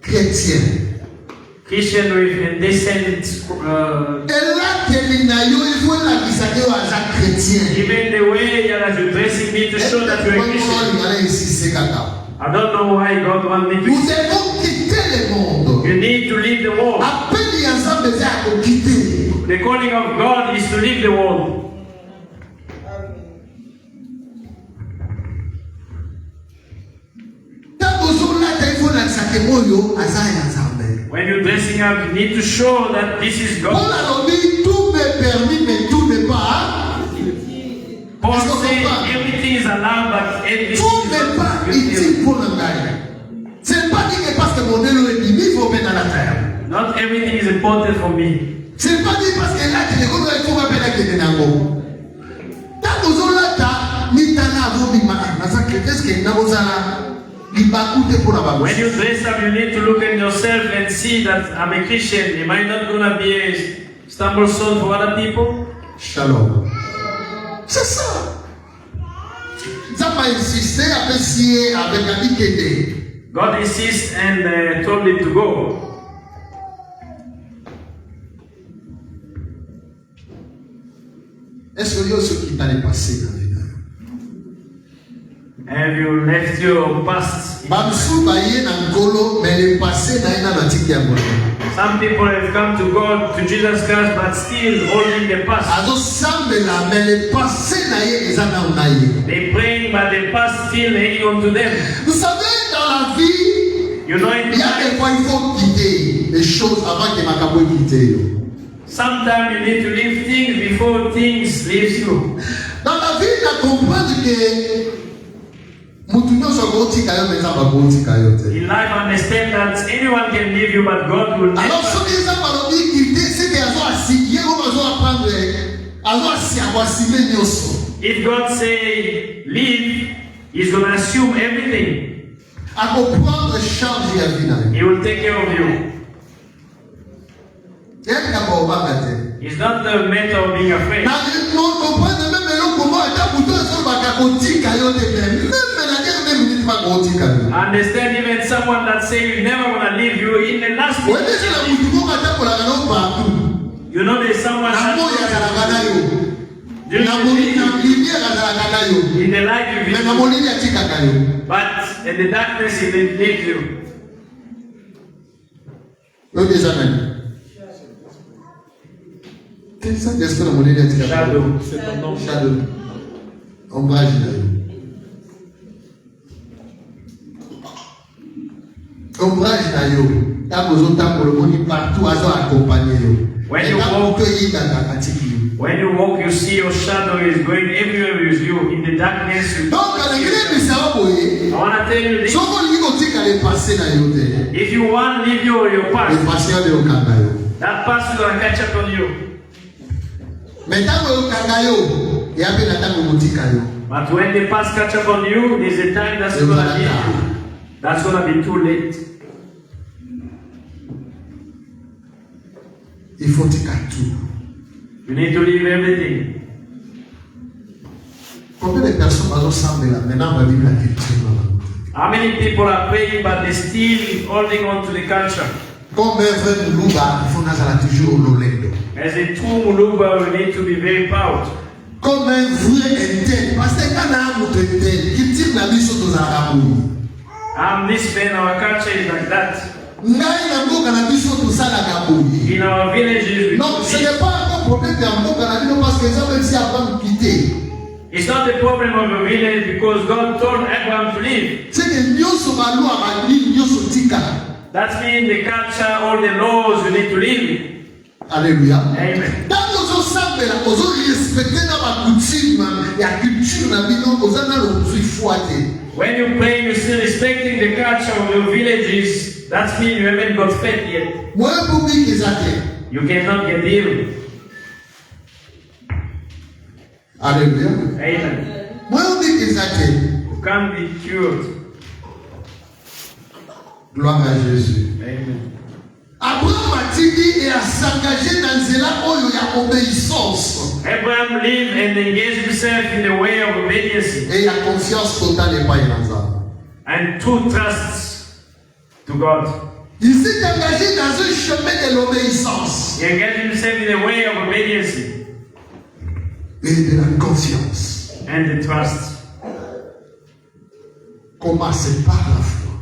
chrétien. Christian with indecent. Et là qu'elle n'a eu, il faut la qui s'appelle un chrétien. Even the way that you dressing me to show that you're a Christian. I don't know why God wants me to. Nous devons quitter le monde. You need to leave the world. Appel ensemble à quitter. The calling of God is to leave the world. When you're dressing up, you need to show that this is God. Tout m'est permis, mais tout n'est pas. Paul said everything is allowed, but everything Tout n'est pas utile pour le gars. C'est pas dit que parce que mon élo est mis, il faut mettre dans la terre. not everything is important for me. C'est pas dit parce que là, tu ne connais pas comment faire que tu n'as pas. Tant que là, ni t'en as pas mis ma. Qu'est-ce que n'a pas When you dress up, you need to look at yourself and see that I'm a Christian. Am I not going to be a stumble stone for other people? Shalom. C'est ça. Ça m'a insisté à essayer avec Abikede. God insists and told him to go. Est-ce que ce qui t'allait passer dans la vie? Have you left your past? Bamsou baye na ngolo, mais le passé na ina na tiki ya ngolo. Some people have come to God, to Jesus Christ, but still holding the past. Azo sambela, mais le passé na ye eza na unaye. They praying, but the past still hanging on to them. Vous savez, dans la vie, You know, in il y a des fois il faut quitter les choses avant que makabo quitte. sometimes you need to leave things before things leave you. Dans la vie, il faut comprendre que In life, understand that anyone can leave you, but God will never. Alors, ce qui est parmi quitter, c'est qu'ils ont assigné, ils ont apprendre, If God say leave, He's going to assume everything. à comprendre charge et à vie. He will take care of you. It's not the matter of being afraid. Understand even someone that say he's never going to leave you in the last minute. You know there's someone that in the light you visit, but in the darkness he will leave you. Shadow. Shadow. Ombrage. Ombrage na yo. Tabozo tabolo moni partout azo accompagner yo. When you walk, you see your shadow is going everywhere with you. In the darkness, you Donc, I want to tell you this. If you want to leave your past, that past is going to catch up on you. But when the past catch up on you, there's a time that's going to leave you. That's going to be too late. Il faut dire tout. You need to leave everything. Combien de personnes ressemblent là? Maintenant, on va vivre la culture. How many people are praying but they're still holding on to the culture? Comme un vrai Muluba, il faut toujours l'olendo. As a true Muluba, we need to be very proud. Comme un vrai intel, parce que quand on a un intel, qui tire la vie sur nos arabes. I'm this man, our culture is like that. In our villages, we non, ce n'est pas un problème parce que ça, même si Abraham quitté. It's not the problem of a village because God told Abraham to leave. C'est que That means the culture, all the laws, you need to leave. Alléluia. Amen. Dans nos sambela ozo respecter na ba coutume ya culture na bino ozana lo tuifuate. When you pray, you're still respecting the culture of your villages. That means you haven't got fed yet. Moi public ezate. You cannot get healed. Alléluia. Amen. Moi public ezate. You can't be cured. Gloire à Jésus. Amen. Abraham a dit et a s'engagé dans nzela oyo ya obéissance. Abraham lived and engaged himself in the way of obedience Et il a confiance totale epai na Nzambe. and true trust to God. Il s'est engagé dans un chemin de l'obéissance He engaged himself in the way of obedience et de la confiance. and the trust. Commencez par la foi.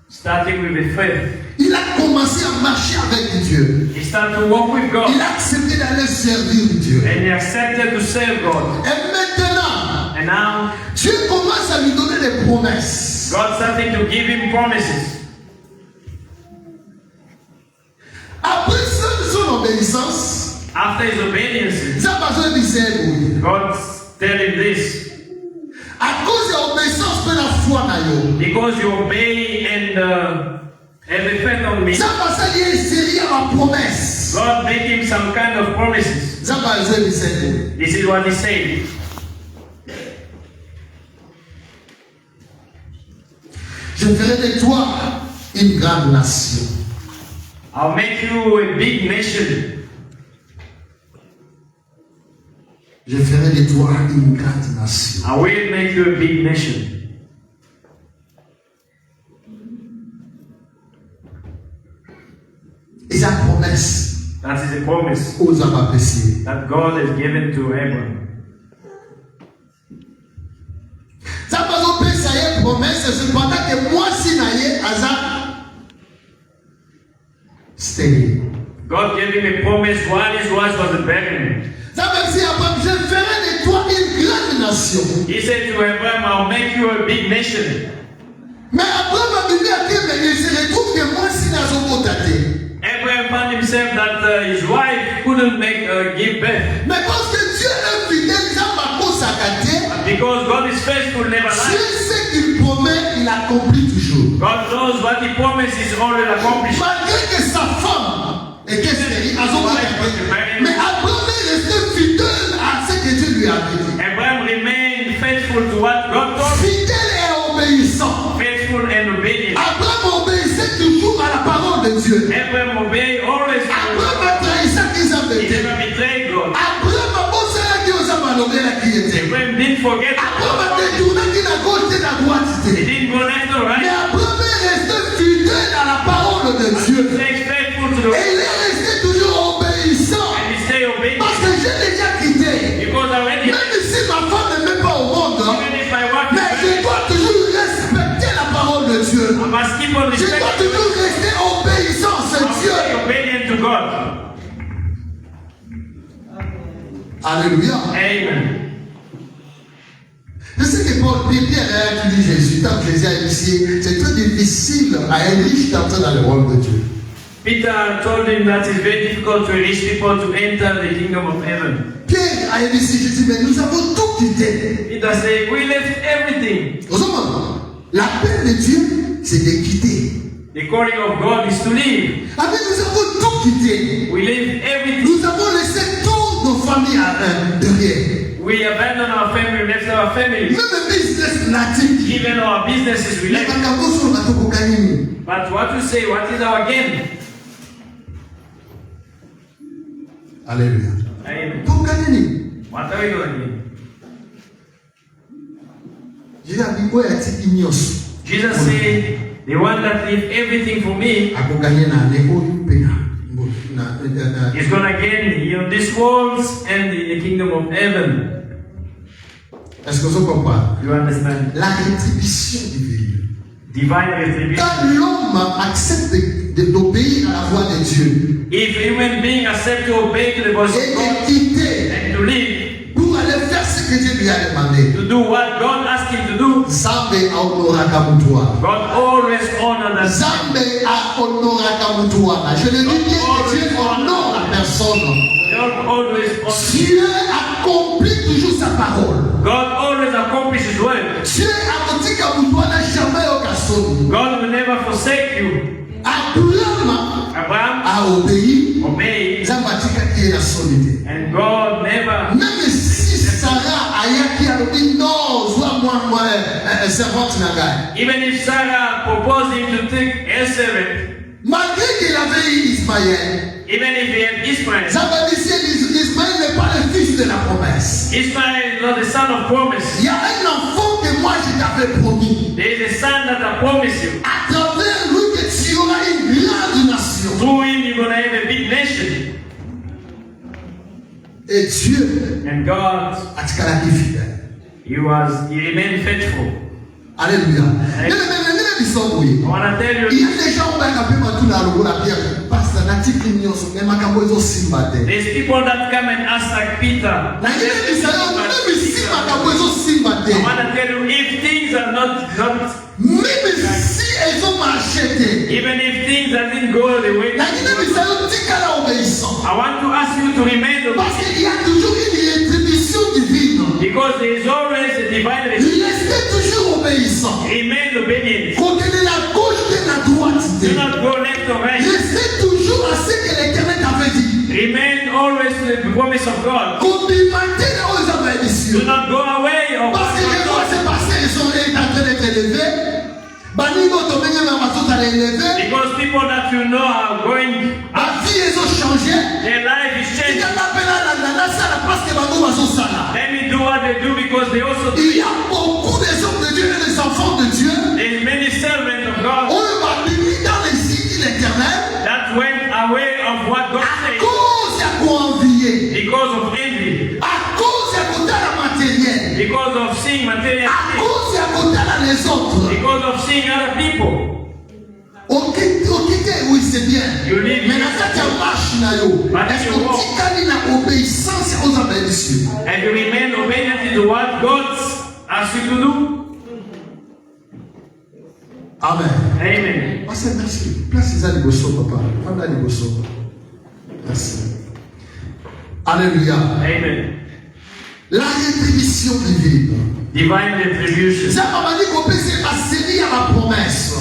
Starting with the faith. Il a commencé à marcher avec Dieu. He started to walk with God Il a accepté d'aller servir Dieu. and he accepted to serve God. Et maintenant, And now Dieu commence à lui donner des promesses. God started to give him promises. Après son obéissance, After his obedience, ça va se dire God tell him this. à cause de l'obéissance de la foi na yo. Because you obey and have a faith on me, Ça va se dire série à ma promesse. God made him some kind of promises. Ça va se dire This is what he said. je ferai de toi une grande nation. I'll make you a big nation. Je ferai de toi une grande nation. I will make you a big nation. Et sa promesse That is a promise aux hommes appréciés. that God has given to Abraham. Ça va se faire ça une promesse cependant que moi si naïe aza stérile. God gave him a promise while his wife was barren. Ça veut dire Abraham, je ferai de toi une grande nation. He said to Abraham, I'll make you a big nation. Mais Abraham a dit à Dieu, mais il se retrouve que moi si nazo potate. Abraham found himself that his wife couldn't give birth. Mais parce que Dieu est fidèle, ça m'a consacré. Because God is faithful, never Dieu lies. sait qu'il promet, il accomplit toujours. God knows what he promises is already accomplished. Malgré que sa femme était stérile, mais Abraham est resté fidèle à ce que Dieu lui avait dit. Abraham remained faithful to what God told him. Fidèle et obéissant. Faithful and obedient. Abraham obéissait toujours à la parole de Dieu. Abraham obeyed always. Abraham a trahi ça qu'ils avaient He dit. never betrayed God. Abraham a pensé à Dieu aux Amalobés qui était. Abraham didn't forget. Abraham a détourné qui la gauche et la droite. He didn't go left or Mais right. Abraham est resté fidèle à la parole de Dieu. He stayed faithful to the Et il Lord. est resté toujours obéissant. And he stayed obedient. Parce que j'ai déjà quitté. Because already, Même si ma femme ne m'aime pas au monde, even if my wife mais je is dois toujours respecter la parole de Dieu. I must keep on Je dois respecting. toujours rester obéissant à Dieu. Stay obedient to God. Alléluia. Amen. Je sais que Pierre a dit Jésus, tant que Jésus a initié, c'est très difficile à un riche d'entrer dans le royaume de Dieu. Peter told him that it's very difficult to reach people to enter the kingdom of heaven. Pierre a initié Jésus, mais nous avons tout quitté. Peter said, we left everything. Aux hommes, l'appel de Dieu, c'est de quitter. The calling of God is to leave. Amen, nous avons tout quitté. We leave everything. Nous avons laissé toutes nos familles derrière. We abandon our family, left our family. Même le business natif. Even our businesses we Les left. Bakabos sont à Tokokanini. But what to say, what is our gain? Alléluia. Amen. Tokokanini. What are we going to gain? Jésus a dit, ouais, c'est ignos. Jesus said, the one that leave everything for me Akokanye na lebo pena. is going to gain here in this world and in the kingdom of heaven. Est-ce que vous comprenez? You understand? La rétribution divine. Divine retribution. Quand l'homme accepte d'obéir à la voix de Dieu If human being accept to obey to the voice et of de God quitter and to live, pour aller faire ce que Dieu lui a demandé, to do what God asked him to do, Zambe aonoraka mutuana. God always honors that. Zambe aonoraka mutuana. Je le dis bien que Dieu honore la personne. personne. God always Dieu accomplit toujours sa parole. God always accomplishes His word. Dieu a dit que vous ne jamais au garçon. God will never forsake you. Abraham a obéi. obeyed. And God never. Même si Sarah a qui a dit non, sois moi servante nagai. Even if Sarah proposed him to take her servant. Malgré qu'il avait eu Ismaël. Even if he had Ismael. Ismaël n'est pas le fils de la promesse. Ismael is not the son of promise. Il y a un enfant que moi je t'avais promis. There is a son that I promised you. À travers lui que tu auras une grande nation. Through him you're gonna have a big nation. Et Dieu and God a été fidèle. He remained faithful. Alléluia. I want to tell you. Il y a des gens qui ont la pierre. There's people that come and ask like Peter. I want to tell you, if things are not even if things didn't go the way I want to ask you to remain obedient. Because there is always a divine retribution. Remain obedient. Do not go left or right. Remain always to the promise of God. Do not go away or because people that you know are going up, their life is changing. Let me do what they do because they also do. There's many servants of God that went away of what God said because of envy, because of seeing material things, because of seeing other people. Oui, c'est bien. Mais dans cette marche, est-ce que tu as obéissance aux obéissances? And you remain obedient to what God asks you to do? Amen. Amen. Merci. Place les alibosso, papa. Femme alibosso. Merci. Alléluia. Amen. La rétribution divine. Divine retribution.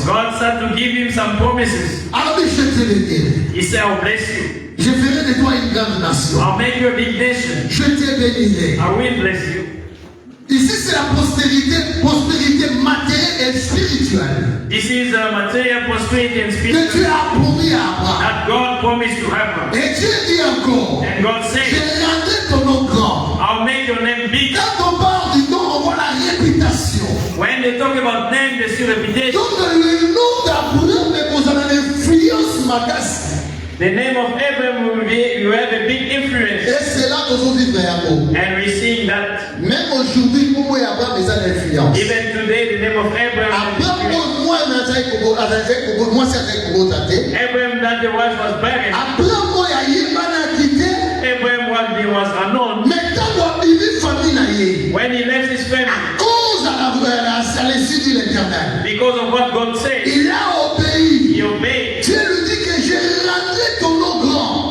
God said to give him some promises. Alors je te le dis. He said, I'll bless you. Je ferai de toi une grande nation. I'll make you a big nation. Je te bénirai. I will bless you. Ici c'est la prospérité matérielle et spirituelle. This is material prosperity and spiritual. Que Dieu a promis à Abraham. That God promised to Abraham. Et Dieu dit encore. And God said, je rendrai ton nom grand. I'll make your name big. Quand on parle du nom, on voit la réputation. When they talk about name, they see reputation. Donc le nom d'Abraham est posé dans l'influence magasin. The name of Abraham will be, you have a big influence. Et c'est là qu'aujourd'hui and we're seeing that. Même aujourd'hui, pour moi, Abraham est une influence. Even today, the name of Abraham. Abraham that the wife was barren. Abraham was unknown. When he left his family. Because of what God said. He obeyed.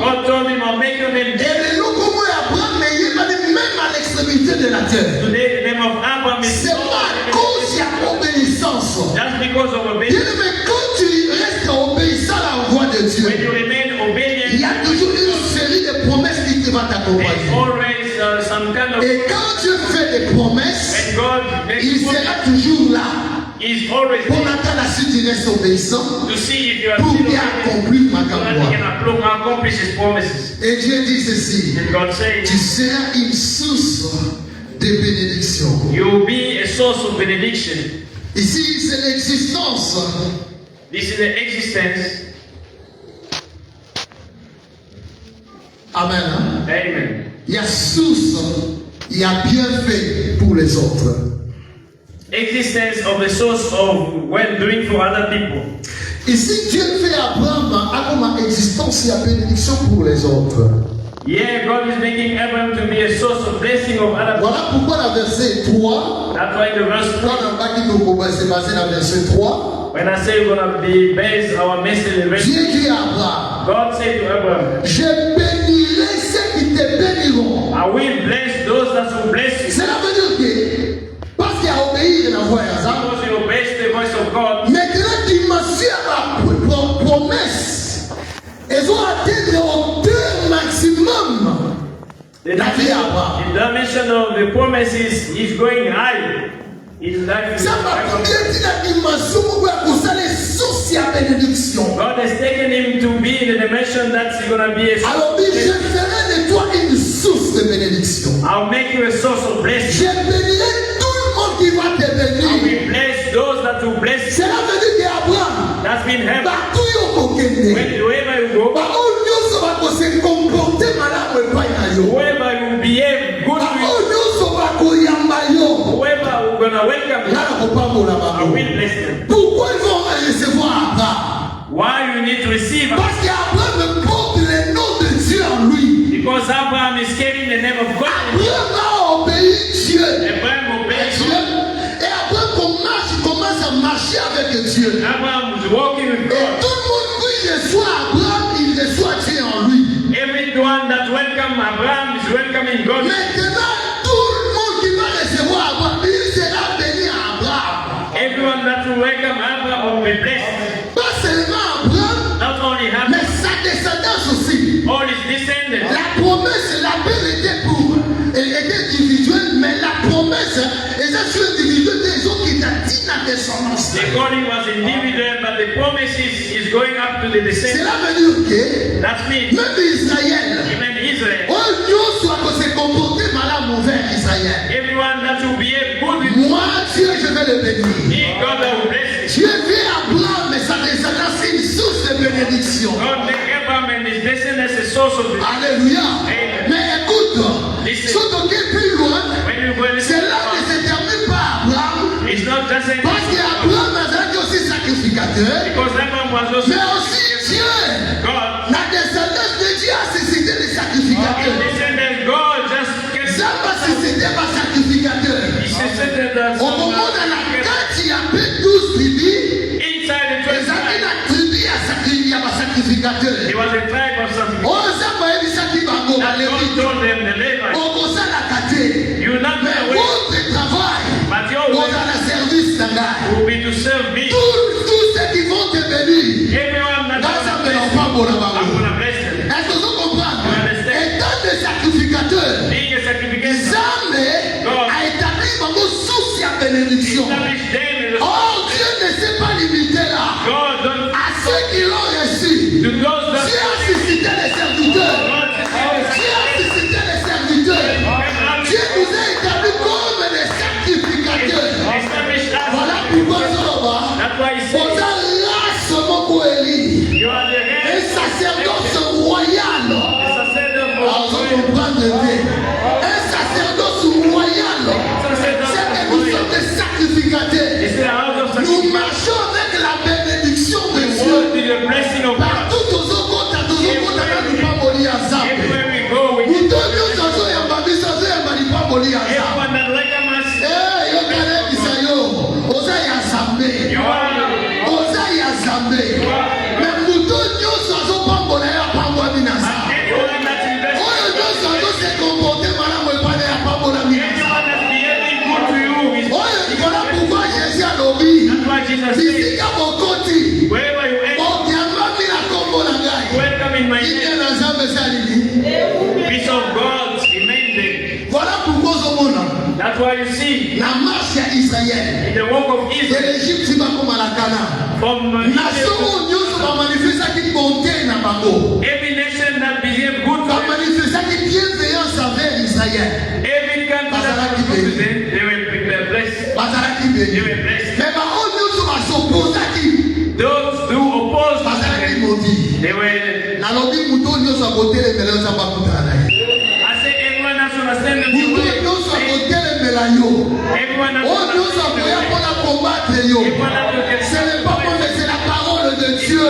God told him, I'll make your name big. Today the name of Abraham is just because of obedience. When you remain obedient, il y a toujours une série de promesses qui va t'accompagner. Always some kind of. Et quand Dieu fait des promesses, il sera toujours là. He's always pour attendre la suite du reste obéissant, to see if you are pour bien accomplir ma campagne. Et Dieu dit ceci, tu seras une source de bénédiction. You will be a source of benediction. Ici, c'est l'existence. This is the existence. Amen. Amen. Il y a source, il y a bienfait pour les autres. Existence of the source of well doing for other people. Ici, Dieu fait Abraham à comme existence, il y a bénédiction pour les autres. Yeah, God is making Abraham to be a source of blessing of other people. Voilà pourquoi la verset 3. That's why the verse 3. C'est basé dans verset 3. When I say we're going to be based our message in verse 3. Dieu dit à Abraham. God said to Abraham. Je bénirai I will bless those that will bless you. Cela veut dire que, parce qu'il a obéi à la voix de Hazard, Because you obey the voice of God. maintenant dimension la promesse, ils ont atteint la hauteur maximum. The dimension of the promises is going high. His life is Ça va être la dimension où vous allez soucier la bénédiction. God has taken him to be in the dimension that's going to be a Alors, je ferai de toi une source de bénédiction. I'll make you a source of blessing. Je bénirai tout le monde qui va te I bénir. will bless those that will bless you. Cela veut dire qu'Abraham, That's been happening. partout où il y a Wherever you go, se comporter malamu epai na yo. whoever you behave good to you, Nyonso bakoyamba yo. whoever will gonna welcome you, Nana kopambola I bango. will bless them. Pourquoi ils vont recevoir Abraham? Why you need to receive? Parce qu'Abraham porte le nom de Dieu en lui. Because Abraham is carrying the name of God. Abraham a obéi Dieu. Abraham obeyed Dieu. God. Et Abraham commence à marcher avec Dieu. Abraham was walking with Et God. tout le monde qui reçoit Abraham, il reçoit Dieu en lui. Everyone that welcome Abraham is welcoming God. Maintenant, tout le monde qui va recevoir Abraham, il sera béni à Abraham. Everyone that will welcome Abraham will be blessed. Pas seulement Abraham, Not only mais Abraham, sa descendance aussi. all his descendants. La promesse, l'appel était pour, elle était individuelle, mais la promesse, les actions individuelles des autres qui t'attirent la descendance. The calling was individual, but the promise is going up to the descendants. Cela veut dire que, That's me. même Israël, Even Israel. oh Dieu soit que se comporter malade envers Israël. Everyone that will behave good with Moi, Dieu, je vais le bénir. me, God will bless you. Dieu vit Abraham, mais sa descendance est une source de bénédiction. God make Abraham and his descendants a source of blessing. Alléluia. Amen. Mais écoute, Listen. si on est plus loin, When you go and cela ne se termine pas à Abraham. it's not just a Parce qu'Abraham a aussi sacrificateur, because Abraham was also mais aussi Dieu. God. La descendance de Dieu a suscité des His sacrificateurs. descendants, God just kept. Ça va susciter des sacrificateurs. He said that Au moment de la quand il y avait 12 tribus, inside the les 12 amis de tribes, la tribu, il y a des sacrificateurs. he was a tribe of some people. Oh, ça va être ça qui va go. That God told them the Levites, On va la cater. you will not be Mais away, votre travail, but your on way a le service de là. will be to serve me. Tous ceux qui vont te bénir, Everyone that dans sa will bless maison, you, pas pour la I'm barre. going to bless them. Est-ce que vous comprenez? Étant des sacrificateurs, Being a sacrification, jamais a établi vos sources à bénédiction. establish them in the Oh, Dieu ne s'est pas limité là. God don't À ceux qui l'ont reçu, to those that Dieu a suscité les serviteurs. God Dieu a suscité les serviteurs. Dieu nous a établis comme des sacrificateurs. establish us. Voilà pourquoi Soloba, That's why he on said, a race mon Élie, you are the un head, sacerdoce royal. the sacerdote Alors, of vous God. comprenez bien. Un sacerdoce royal. C'est que nous sommes des sacrificateurs. It's the house of Nous sacrifice. marchons avec la bénédiction de We Dieu. walk in the blessing of God. Partout où nous pas mourir ensemble. Everywhere we go, we Nous devons changer un babi, changer un babi, pas mourir ensemble. everyone that welcome us, Eh, yo kale bisayo, oza ya zambe, you are oza ya zambe. Mais muto nyonso azopambola ya pambola minasa. anyone that's invested, Oyo nyonso azose comporter malamu epana ya pambola minasa. anyone that's behaving good to you. Oyo voilà pourquoi Jésus alobi, That's why Jesus said, bisika bokoti, wherever you enter, okiamami na kombo na ngai. welcome in my Ine name. na Nzambe salili. Peace of God, remain there. Voilà pourquoi ozomona That's why you see na marche ya Israël. in the work of Et Israel, l'Égypte bakoma na Canaan. from Nation oyo nyonso bamanifestaki bonté na bango. every nation that behaved good to them, Bamanifestaki bienveillance envers Israël. every country that was good to them, they were blessed. Bazalaki They béni. were blessed. Mais baoyo nyonso bazopozaki Those who opposed bazalaki them, maudit. they were. Nalobi moto nyonso akotelemela yo nzambe akutana na ye. I say everyone has to understand that the Moto way. nyonso akotelemela yo. Everyone has to Oyo nyonso understand akoya the way. mpona combattre yo. Everyone has to get Ce n'est pas moi, mais c'est la parole de Dieu.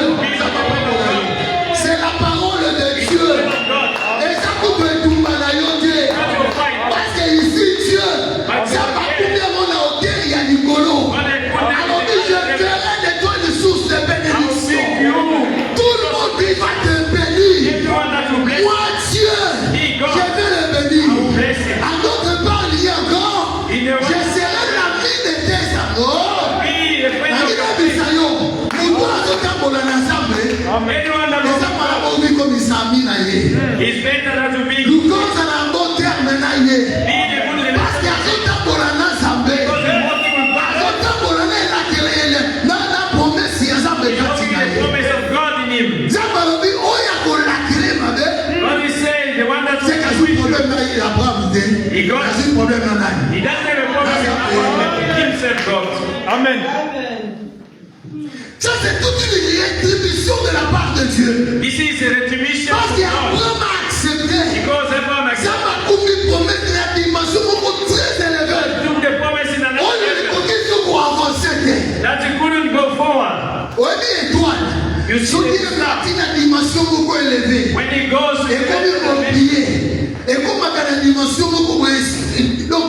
C'est la parole de Dieu. Et ça coupe tout malade. Parce que ici, Dieu, ça va couper mon hôtel, il y a Nicolo. Alors que je ferai de toi une source de bénédiction. Tout le monde qui va te bénir. Everyone has to bless. Moi, Dieu, je vais le bénir. Anyone that eza malamu obikomisa ami na ye is better than to be lukonza na yango terme na ye in a good parce que relationship. azotambola na nzambe Because they're walking with God. azotambola na elakelele na promesi ya nzambe He's kati walking na the ye promise of God in him. nzambe alobi oyo akolakele mabe God is saying the one that's c'est kazi problème na ye abraham te kazi problème na nani He doesn't have a problem with Abraham, but himself God. Amen. ça c'est toute une rétribution de la part de Dieu This is a retribution parce of que God. Abraham a accepté Because Abraham ça accepted m'a commis promesse de la dimension beaucoup très élevée took the promise in another oyo level ekoki pour avancer te that you couldn't go forward. oyebi étoile You see soki the star. ekoti na dimension moko élevée When he goes to the ekomi next dimension, kopie ekomaka na dimension moko boye donc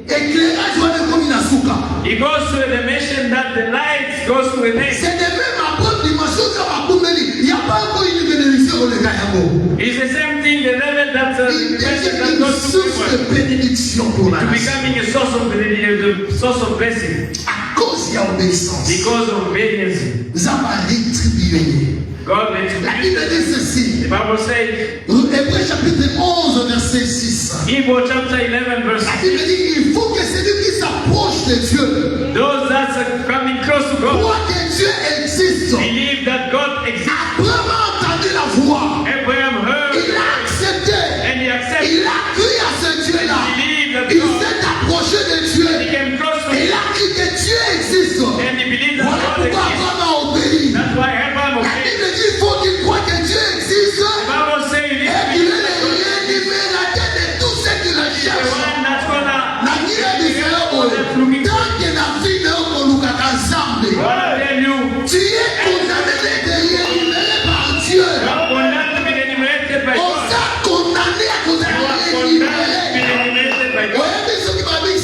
éclairage wana ekomi na suka he goes to a dimension that the light goes to a next. c'est de même apres dimension za bakumeli ya bango univenerise koleka yango It's the same thing, the level that the il dimension that devient une goes to source de people. bénédiction pour la To nation becoming a source of the source of blessing à cause ya obéissance because of obedience. nzambe aretribuye God la let Bible dit ceci The Bible says, Hébreux chapitre 11 verset 6 Hebrews chapter 11 verse la Bible dit il faut que celui qui s'approche de Dieu those that are coming close to God croit que Dieu existe. believe that God exists. Abraham a entendu la voix. Abraham heard Il a accepté. and he accepted. Il a cru à ce Dieu-là. Believe that Il God s'est approché de Dieu. he came close to Il him a cru que Dieu existe. and he believed that Voilà God pourquoi exists. Abraham a obéi. That's why Abraham La obeyed. Bible dit il faut qu'il croit que Dieu existe The Bible says you need et to qu'il believe est that God le rémunérateur de tous ceux qui le is the cherchent. one that's gonna Na ngira biselo boye. Tant que na vie na okolukaka nzambe. gonna tell you Tu es condamné d'être rémunéré par Dieu. you are condemned to be eliminated by On God. t'a condamné à cause de You la are condemned to be rémunéré. eliminated by God. Voyez ce qui m'a dit,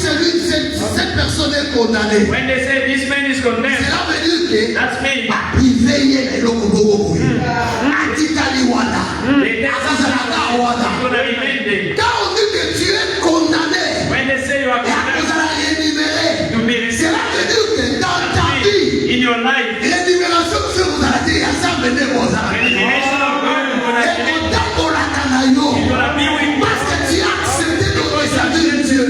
cette personne est condamnée. When they say this man is condemned, Cela veut dire que that's me. aprivé ye eloko moko boye. Atikali wana. They tell Azalaka you wana. gonna remain there. Quand on dit que tu es condamné When they say you are et à cause de condemned la rémunéré, to be received cela veut dire que dans ta vie, in your life, rémunération que vous allez dire, ça veut dire when the nation of God is gonna et change, on t'abolaka na yo. it's gonna be with you. Parce que tu as accepté de servir Dieu.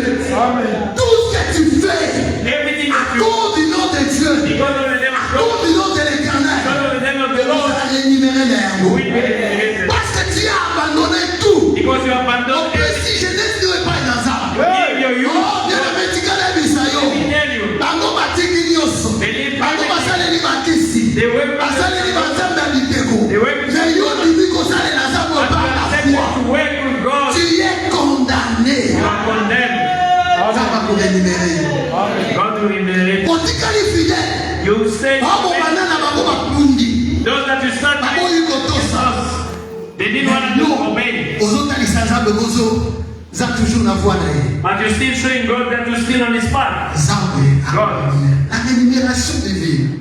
Tout ce que tu fais Everything à that you cause du nom de Dieu, because of the name of à God, cause du nom de l'Éternel, because of the name of tu the Lord, vas rémunérer les you will héros. be eliminated. Parce que tu as abandonné tout. Because you On abandoned peut everything. si jeunesse ne veut pas dans ça. Give your youth. Oh, bien aimé, tu connais Bisayo. Let me tell you, Bango batiki nyonso. they live Bango everything. basaleli bakisi. They work with Basaleli the banzambe ya biteko. They work with Mais yo ndimi kosalela nzambe but you par la accepted foi. to work with God. Tu es condamné. You are condemned. Nzambe akorémunérer yo. God will eliminate. Otikali fidèle. You say Abo banana bango bakundi. those that you start Bango with, yikotosa. they didn't want to obey. Ozotalisa nzambe bozo za toujours na voie na ye. But you're still showing God that you're still on his path. Nzambe. God. La rémunération divine.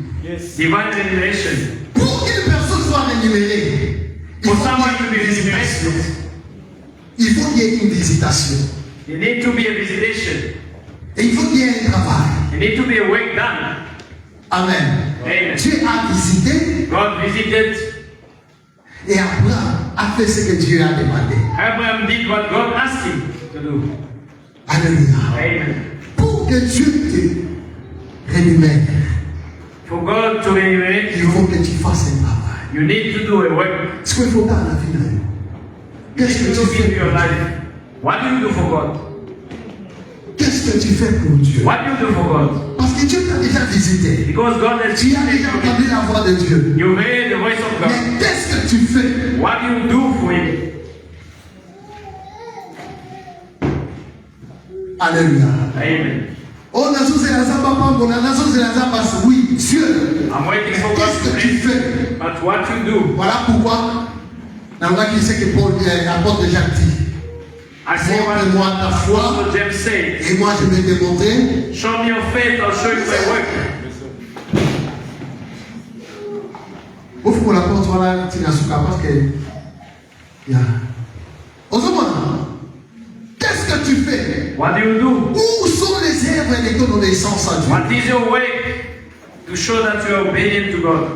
Divine revelation. Pour qu'une personne soit rémunérée, il For faut someone to qu'il y be ait une visitation. remunerated, Il faut qu'il y ait une visitation. you need to be a visitation. Et il faut qu'il y ait un travail. You need to be a work done. Amen. Amen. Dieu a visité God visited. et Abraham a fait ce que Dieu a demandé. Abraham did what God asked him to do. Alléluia. Amen. Pour que Dieu te rémunère, For God to remunerate il you, faut que tu fasses un travail. you need to do a work. Ce qu'il faut dans la vie de Dieu. You Qu'est-ce need que to tu do in fais? your life. What do you do for God? Qu'est-ce que tu fais pour Dieu? What do you do for God? Parce que Dieu t'a déjà visité. Because God has Tu as visited déjà you. entendu la voix de Dieu. You heard the voice of God. Mais qu'est-ce que tu fais? What do you do for Him? Alléluia. Amen. Oh, nazozela nzamba pambola, nazozela nzamba oui, Dieu. I'm waiting for God Qu'est-ce to que tu bless. fais? But what you do? Voilà pourquoi, qui sait que Paul apôtre déjà dit. I say what Montre-moi ta foi Apostle James said. et moi je vais te montrer. Show me your faith, I'll show you my work. Ouvre pour la porte, voilà, tu n'as pas parce que. Qu'est-ce que tu fais? What do you do? Où sont les œuvres de ton obéissance à Dieu? What is your way to show that you are obedient to God?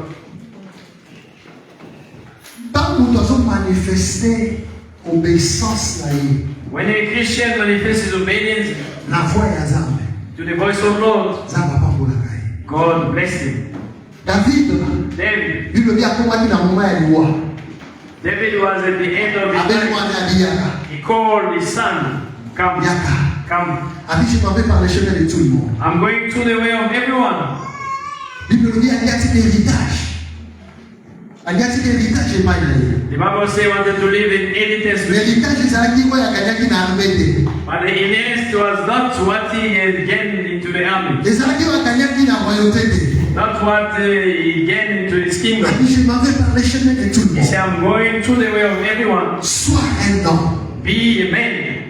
manifester obéissance, when a Christian manifests his obedience la voix est Azam. to the voice of Lord, God bless him. David, David il dit à comment il a moment David was at the end of his life. He called his son, come, come. I'm going through the way of everyone. The Bible says he wanted to live in inheritance. But the inheritance was not what he had gained into the army. Not what he gained into his kingdom. He said, I'm going through the way of everyone. Be a man.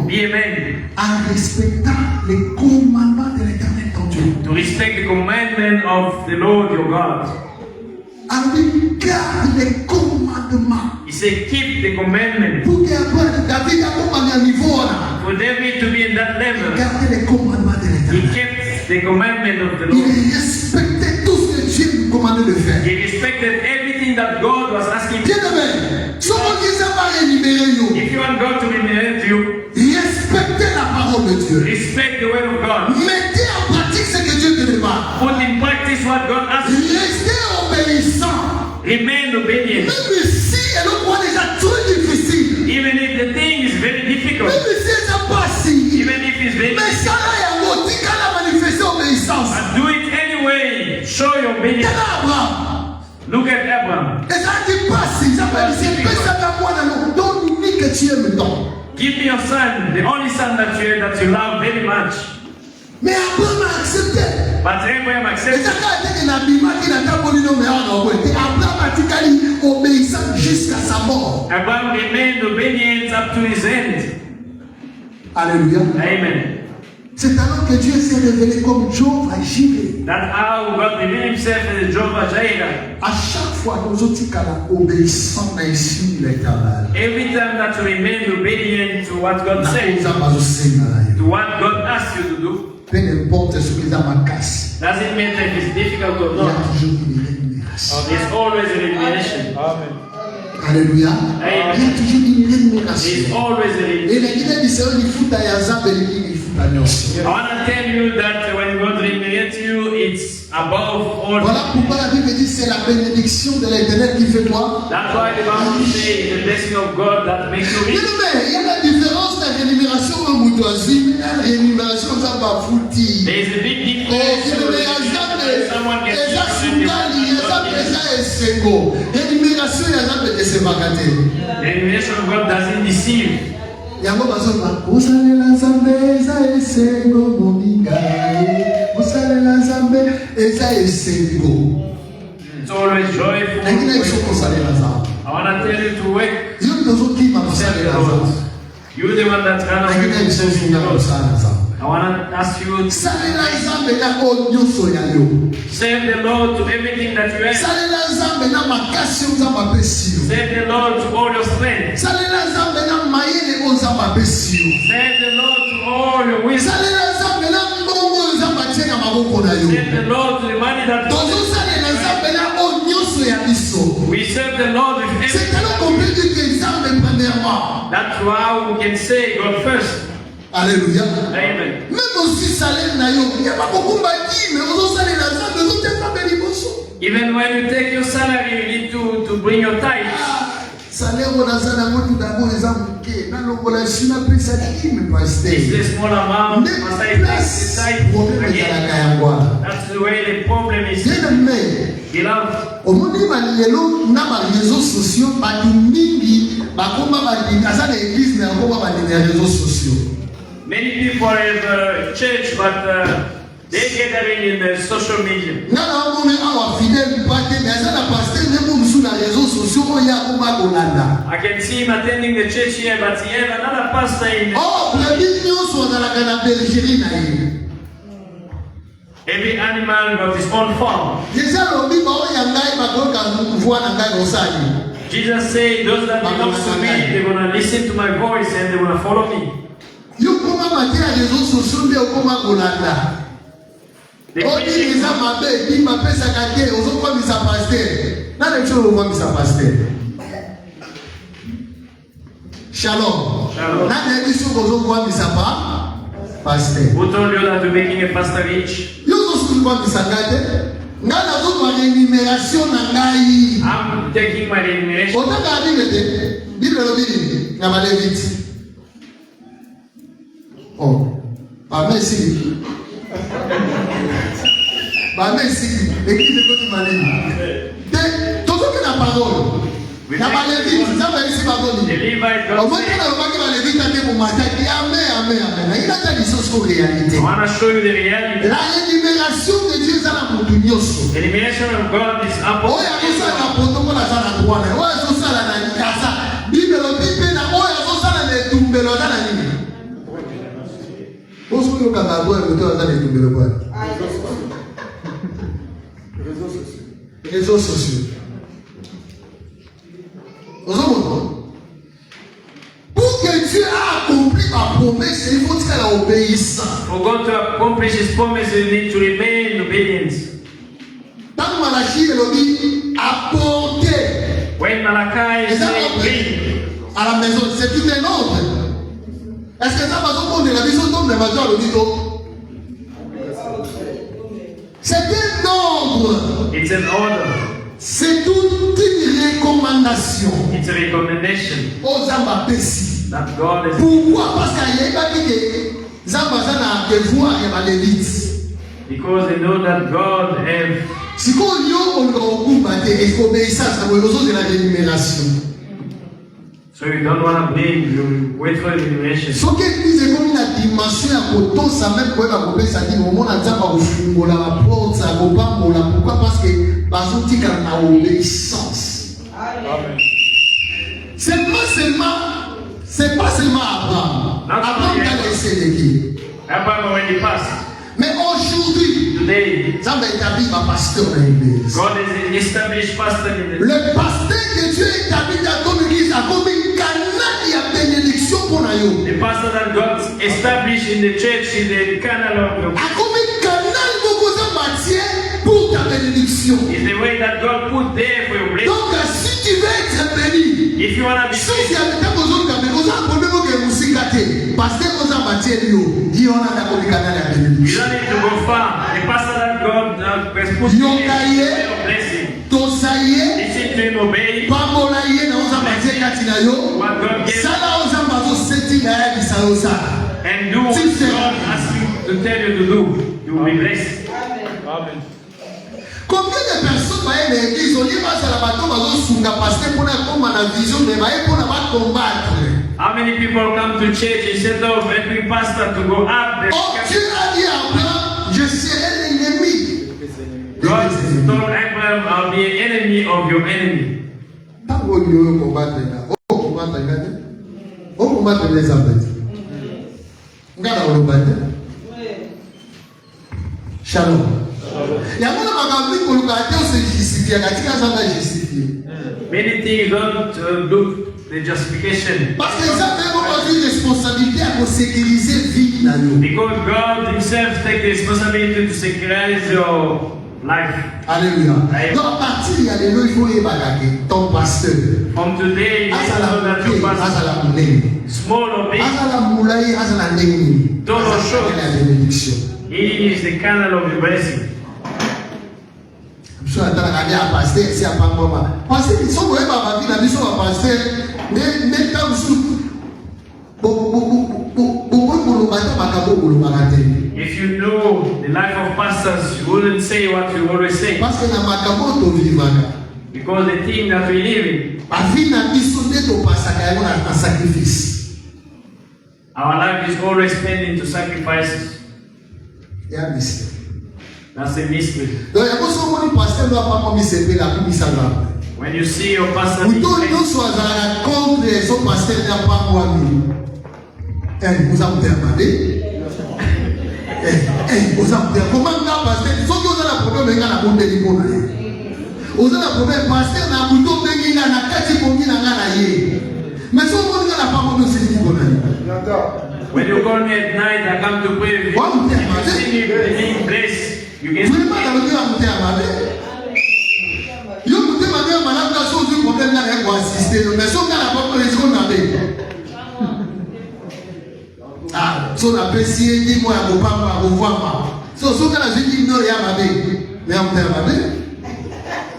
Be a man. En respectant les commandements de l'Éternel ton Dieu. To respect the commandment of the Lord your God. Garde les commandements. He said, keep the commandment. Pour David a niveau là. For David to be in that level, garde les commandements de he l'Éternel. kept the commandment of the Il Lord. respectait tout ce que Dieu lui commandait de faire. He respected everything that God was asking him. Bien aimé, si on dit ça va libérer nous. If you want God to liberate you, respectez la parole de Dieu. respect the word of God. Mettez en pratique ce que Dieu te demande. Put in practice what God asks you. Restez obéissant. Remain obedient. Même si elle voit déjà trop difficile. Even if the thing is very difficult. Même si elle n'est pas si. Even if it's very mais ça là, il y a un motif qu'elle a manifesté obéissance. But do it anyway. Show your obedience. Look at Abraham. Et ça dit pas si. Ça veut dire que ça va voir dans le don unique que tu aimes tant. Give me your son, the only son that you love very much. Mais Abraham a accepté. But Abraham accepted. Et ça a été la Bible qui n'a pas voulu nommer un envoi. Abraham a dit obéissant jusqu'à sa mort. Abraham remained obedient up to his end. Alléluia. Amen. C'est alors que Dieu s'est révélé comme Jehovah Jireh. That's how God revealed himself as Jehovah Jireh. À chaque fois que nous sommes obéissants à l'Éternel. Every time that you remain obedient to what God says, to what God asks you to do, peu importe ce qu'ils ont cassé. Doesn't matter if it's difficult or not. There's always a revelation. Amen. Alléluia. Amen. Il y a toujours une rémunération. There's always a Et la revelation. Guinée du Seigneur, il faut à Yazab et il faut à Nyonso. I want to tell you that when God reveals you, it's above all. Voilà pourquoi la Bible dit c'est la bénédiction de l'Éternel qui fait quoi? That's why the Bible says the blessing of God that makes you rich. Il y a la différence de la rémunération au Moutouazi et la rémunération de la Fouti. There is a big difference. Someone gets the revelation of God doesn't deceive. Yango bazoba usalela nzambe eza esengo moninga usalela nzambe eza esengo. It's always joyful. Lakini isoko usalela nzambe. I want to tell you to wake. Yo ndozo kima usalela nzambe. You're the one that's gonna Lakini isoko nyama usalela nzambe. I want to ask you to salela nzambe na onyoso ya yo. serve the Lord to everything that you have. Salela nzambe na makasi nzambe apesi yo. Serve the Lord to all your strength. Salela nzambe na mayele nzambe apesi yo. Serve the Lord to all your wisdom. Salela nzambe na mbongo nzambe atie na maboko na yo. Serve the Lord to the money that Tozo salela nzambe na onyoso ya biso. we serve the Lord with C'est everything. alors qu'on peut dire que nzambe premièrement. That's how we can say God first. Alléluia. Amen. Même aussi salaire na yo. Il y a pas beaucoup bâti mais on salela nzambe zo te nzambe liboso. Even when you take your salary, you need to bring your tithe. Salaire on zana motu d'abord les amouke. Na longola sina pesa dime pasteur. It's a small amount. Must I take the tithe again? That's the way the problem is. Beloved, omoni malelo na ba réseaux sociaux ba mingi ba komba ba dingaza na église na komba ba na réseaux sociaux. many people have church, but they're gathering in the social media. Na na omoni awa fidèle pate mais ça na pasteur ne mo sur na réseaux sociaux o ya komba kolanda. I can see him attending the church here, but he have another pastor in the Oh, brebis nyonso na la bergerie na ye. every animal got his own farm. Déjà lobi ba o ya ngai ba ko ka voix na ngai osali. Jesus said, those that belong to me, they're going to listen to my voice and they're going to follow me. Yo koma matia réseaux sociaux nde okoma kolanda. The Odi preaching, za mabe bi mapesa kake ozokomisa pasteur. Na le cho okomisa pasteur. Shalom. Shalom. La émission que vous voyez, ça va. Pasteur. Who told you that to making a pastor rich? Yo zo vous voyez, ça gâte. Nga na zo kwa énumération na ngai. I'm taking my enumeration. Autant que la Bible dit, Bible dit, na Malévite. Oh, pas merci. Pas merci. Église de côté Malévite. Tout ce que la parole. Na Malévite, ça va ici parole. The Levite Au God moins said, que la Malévite a dit pour m'attaquer. Amen, amen, amen. Il a dit des choses sur réalité. I want to show you the reality. La énumération de Dieu, ça n'a pas de nyoso. The enumeration of God is up. Oya kosala protocole azala kwana. Oya kosala na kasa. Bibelo bibe na oya kosala na tumbelo na nini? Boso yo kanga boya koto azala na tumbelo kwa. Réseaux sociaux. Pour que Dieu a accompli ma promesse, il faut qu'elle a obéissant. For God to accomplish His promise, you need to remain obedient. Dans Malachie, il dit apporter. When Malachi Et ça, said, bring, à la maison, c'est tout un ordre. Est-ce que ça va se prendre la maison d'homme de maison à l'auditoire? C'est un ordre. it's an order. C'est toute une recommandation. It's a recommendation Aux Zambapesi. that God is. Pourquoi? Parce qu'il y a pas dit que Zambazana a devoir et Lévite. Because they know that God has. Si on a et obéissance à l'osose de la dénumération. So you don't want to bring, you wait for the enumeration. Ce qui est comme une dimension à côté, ça même pour la ça dit au moment où on a la porte, ça va pas pour la. Pourquoi? Parce que parce qu'on a obéissance. C'est pas seulement Abraham. Abraham a laissé l'équipe. Abraham already passed. Mais aujourd'hui, Today, ça va établir ma pasteur dans l'église. God is an established pastor in the. Le pasteur que Dieu établit dans ton église a comme un canal et a bénédiction pour nous. The pastor that God established in the church is the canal of the. A comme un canal pour causer matière pour ta bénédiction. Is the way that God put there for your blessing. Donc si tu veux être béni, If you want to be si tu blessed, as besoin de problème que vous sigate, pasteur vous a matière il on a comme un canal à you bénédiction. don't need to go far. The pastor that God has put Yo, there Kaye. is a blessing. Tosaye, Listen to him, obey pamolaye na oza matière katina yo. what God gave Sala oza mazo seti na ya bisaosa. and do what God asks you to tell you to do. You will be blessed. Combien de personnes voyaient l'église, on dit pas à la bateau, on sunga pasteur pour la vision, mais pour la combattre. How many people come to church instead of helping pastor to go up there? Oh, Dieu a dit à Abraham, je serai l'ennemi. God told Abraham, I'll be an enemy of your enemy. Tant qu'on y combattre, on combattre les abeilles. Regarde le bâtiment. Shalom. Il y a un magasin pour le gâteau, c'est justifié. Many things don't look the justification. Parce que ça fait beaucoup de responsabilité à sécuriser vie dans nous. Because God Himself takes the responsibility to securitize your life. Alléluia. Donc à partir il y a des lois, il faut y bagager ton pasteur. From today, you Azala know that your mouké, pastor, azala moulé. small or big, Azala moulé, azala ndengini. Don't show. La bénédiction. He is the canal of the blessing. Je suis en train de regarder un pasteur, c'est un pas moment. Parce qu'ils sont vraiment ma vie, la mission d'un pasteur, mais comme sous. If you know the life of pastors, you wouldn't say what you always say. Parce que na makambo to vivaka. Because the thing that we live in, Afi na biso nde to pasaka yango na sacrifice. our life is always spent into sacrifices. Ya mystery. That's a mystery. Donc yango so moni pasteur doit pas comme s'appeler la pour misala. When you see your pastor, Muto ndo so azala contre so pasteur na pas moi mi. Vous avez demandé? Vous avez demandé comment on pasteur? So que vous avez un problème avec la bonne téléphone. Vous avez un problème pasteur na muto bengi na kati kongi na ngana ye. Mais so moni na pas moi c'est qui bonne. when you call me at night, I come to pray with you. What? If you see me being blessed, you get Vous ne pas dans le cœur muté amade. Yo muté amade malade la chose du problème là est pour assister. Mais so ngana pas pour les qu'on avait. So la PCA dit moi à mon papa, à mon voir. So quand la vie dit non, il y a ma vie. Mais on peut ma vie.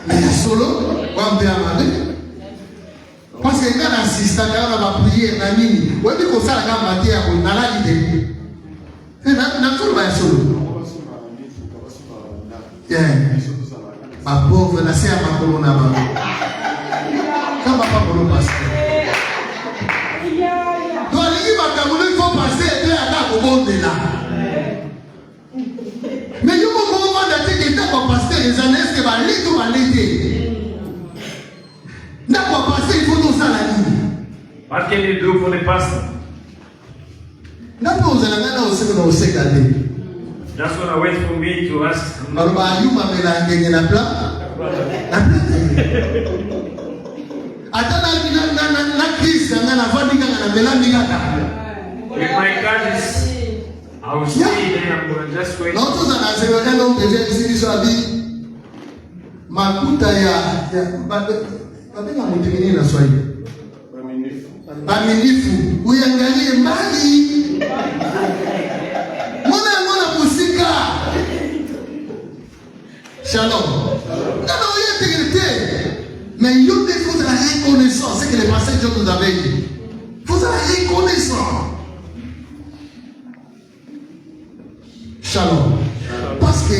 Mais solo, on peut ma vie. Parce que quand on assiste, quand on va prier, on a mis. On dit qu'on s'en va matière, on a la idée. Et n'a pas solo. Ma pauvre, la sœur ma colonna. Quand ma papa me passe. Donc, il faut passer et à la monde là. Mais il y a un moment d'attendre que tu vas passer les années, est-ce que va aller ou va l'aider? N'a pas passé, il faut tout ça la ligne. Parce que les deux pour les passer. N'a pas osé la gana aussi dans le sécadé. That's what I wait for me to ask. Alors, you m'as mélangé la plan. La plan. Attends, la crise, la vadiga, la mélangé. If my card is, I will stay there. I'm going to just wait. Non, tout ça, c'est un homme que j'ai ici sur la vie. Ma kuta ya babena mutimini na Swahili. Aminifu. Uyangalie mbali. Mwana musika. Shalom. Non, il y a intégrité. Mais il faut de la reconnaissance. C'est que les passages que nous avons dit. Il faut de la reconnaissance. Shalom. Parce que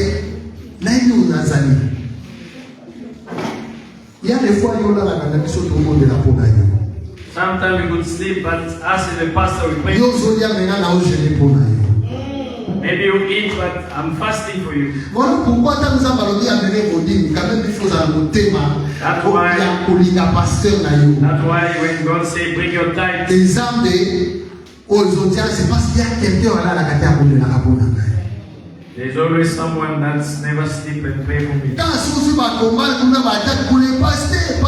nous Nazali. Il y a des fois où il y a la mission tout le monde de la peau. Sometimes we could sleep, but as the pastor will pray. Maybe you eat, but I'm fasting for you. Voilà pourquoi nous avons parlé à venir vous dire quand même il faut un thème. That's why when God say bring your tithe. Les âmes aujourd'hui c'est parce qu'il y a quelqu'un là la catégorie de la rabona. There's always someone that's never sleep and pray for me. Quand on va combattre, on va attaquer pour les pasteur.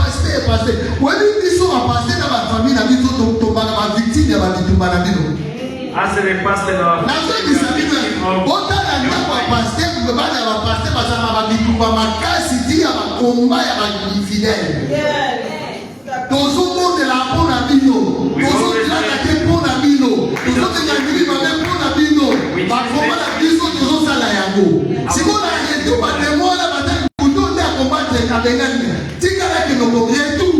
When you sont à passer dans ma famille, la vie tout tombe dans ma victime, la vie tombe dans la vie. As the pastor, la vie de sa vie, autant la vie va passer, vous va passer parce que ma vie tombe ma casse, dit à ma combat, à ma fidèle. Dans ce monde de la bonne amino, dans ce monde de la bonne amino, dans ce monde de la vie, ma même bonne amino, ma combat la vie. Si vous avez tout le monde à battre, vous donnez à combattre les cabinets. Tika que nous couvrions tout.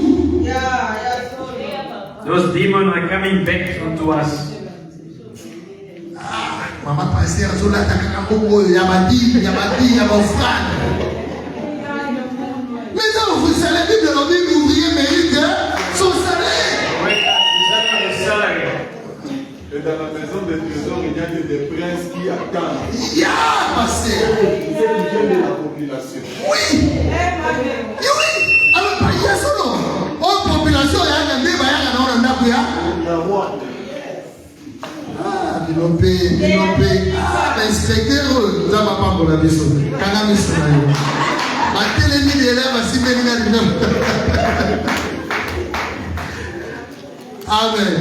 Those demons are coming back to us. Maman passée à Zola Takakambo, Yabadi, Yabofran. Mais ça, vous savez, la Bible, la Bible, ouvrier mérite son salaire. Et dans la maison des trésors, il y a des princes qui attendent. Ya, pasteur. C'est le jeu de la population. Oui. Alors, il y a ça, non? Oh, population, il y a un débat, il y a un débat. Ah, Bilopé. Ah, inspecteur, nous n'avons pas pour la mission. Quand on a mis sur la ligne. Ma télémie d'élèves, si bien il y a Amen.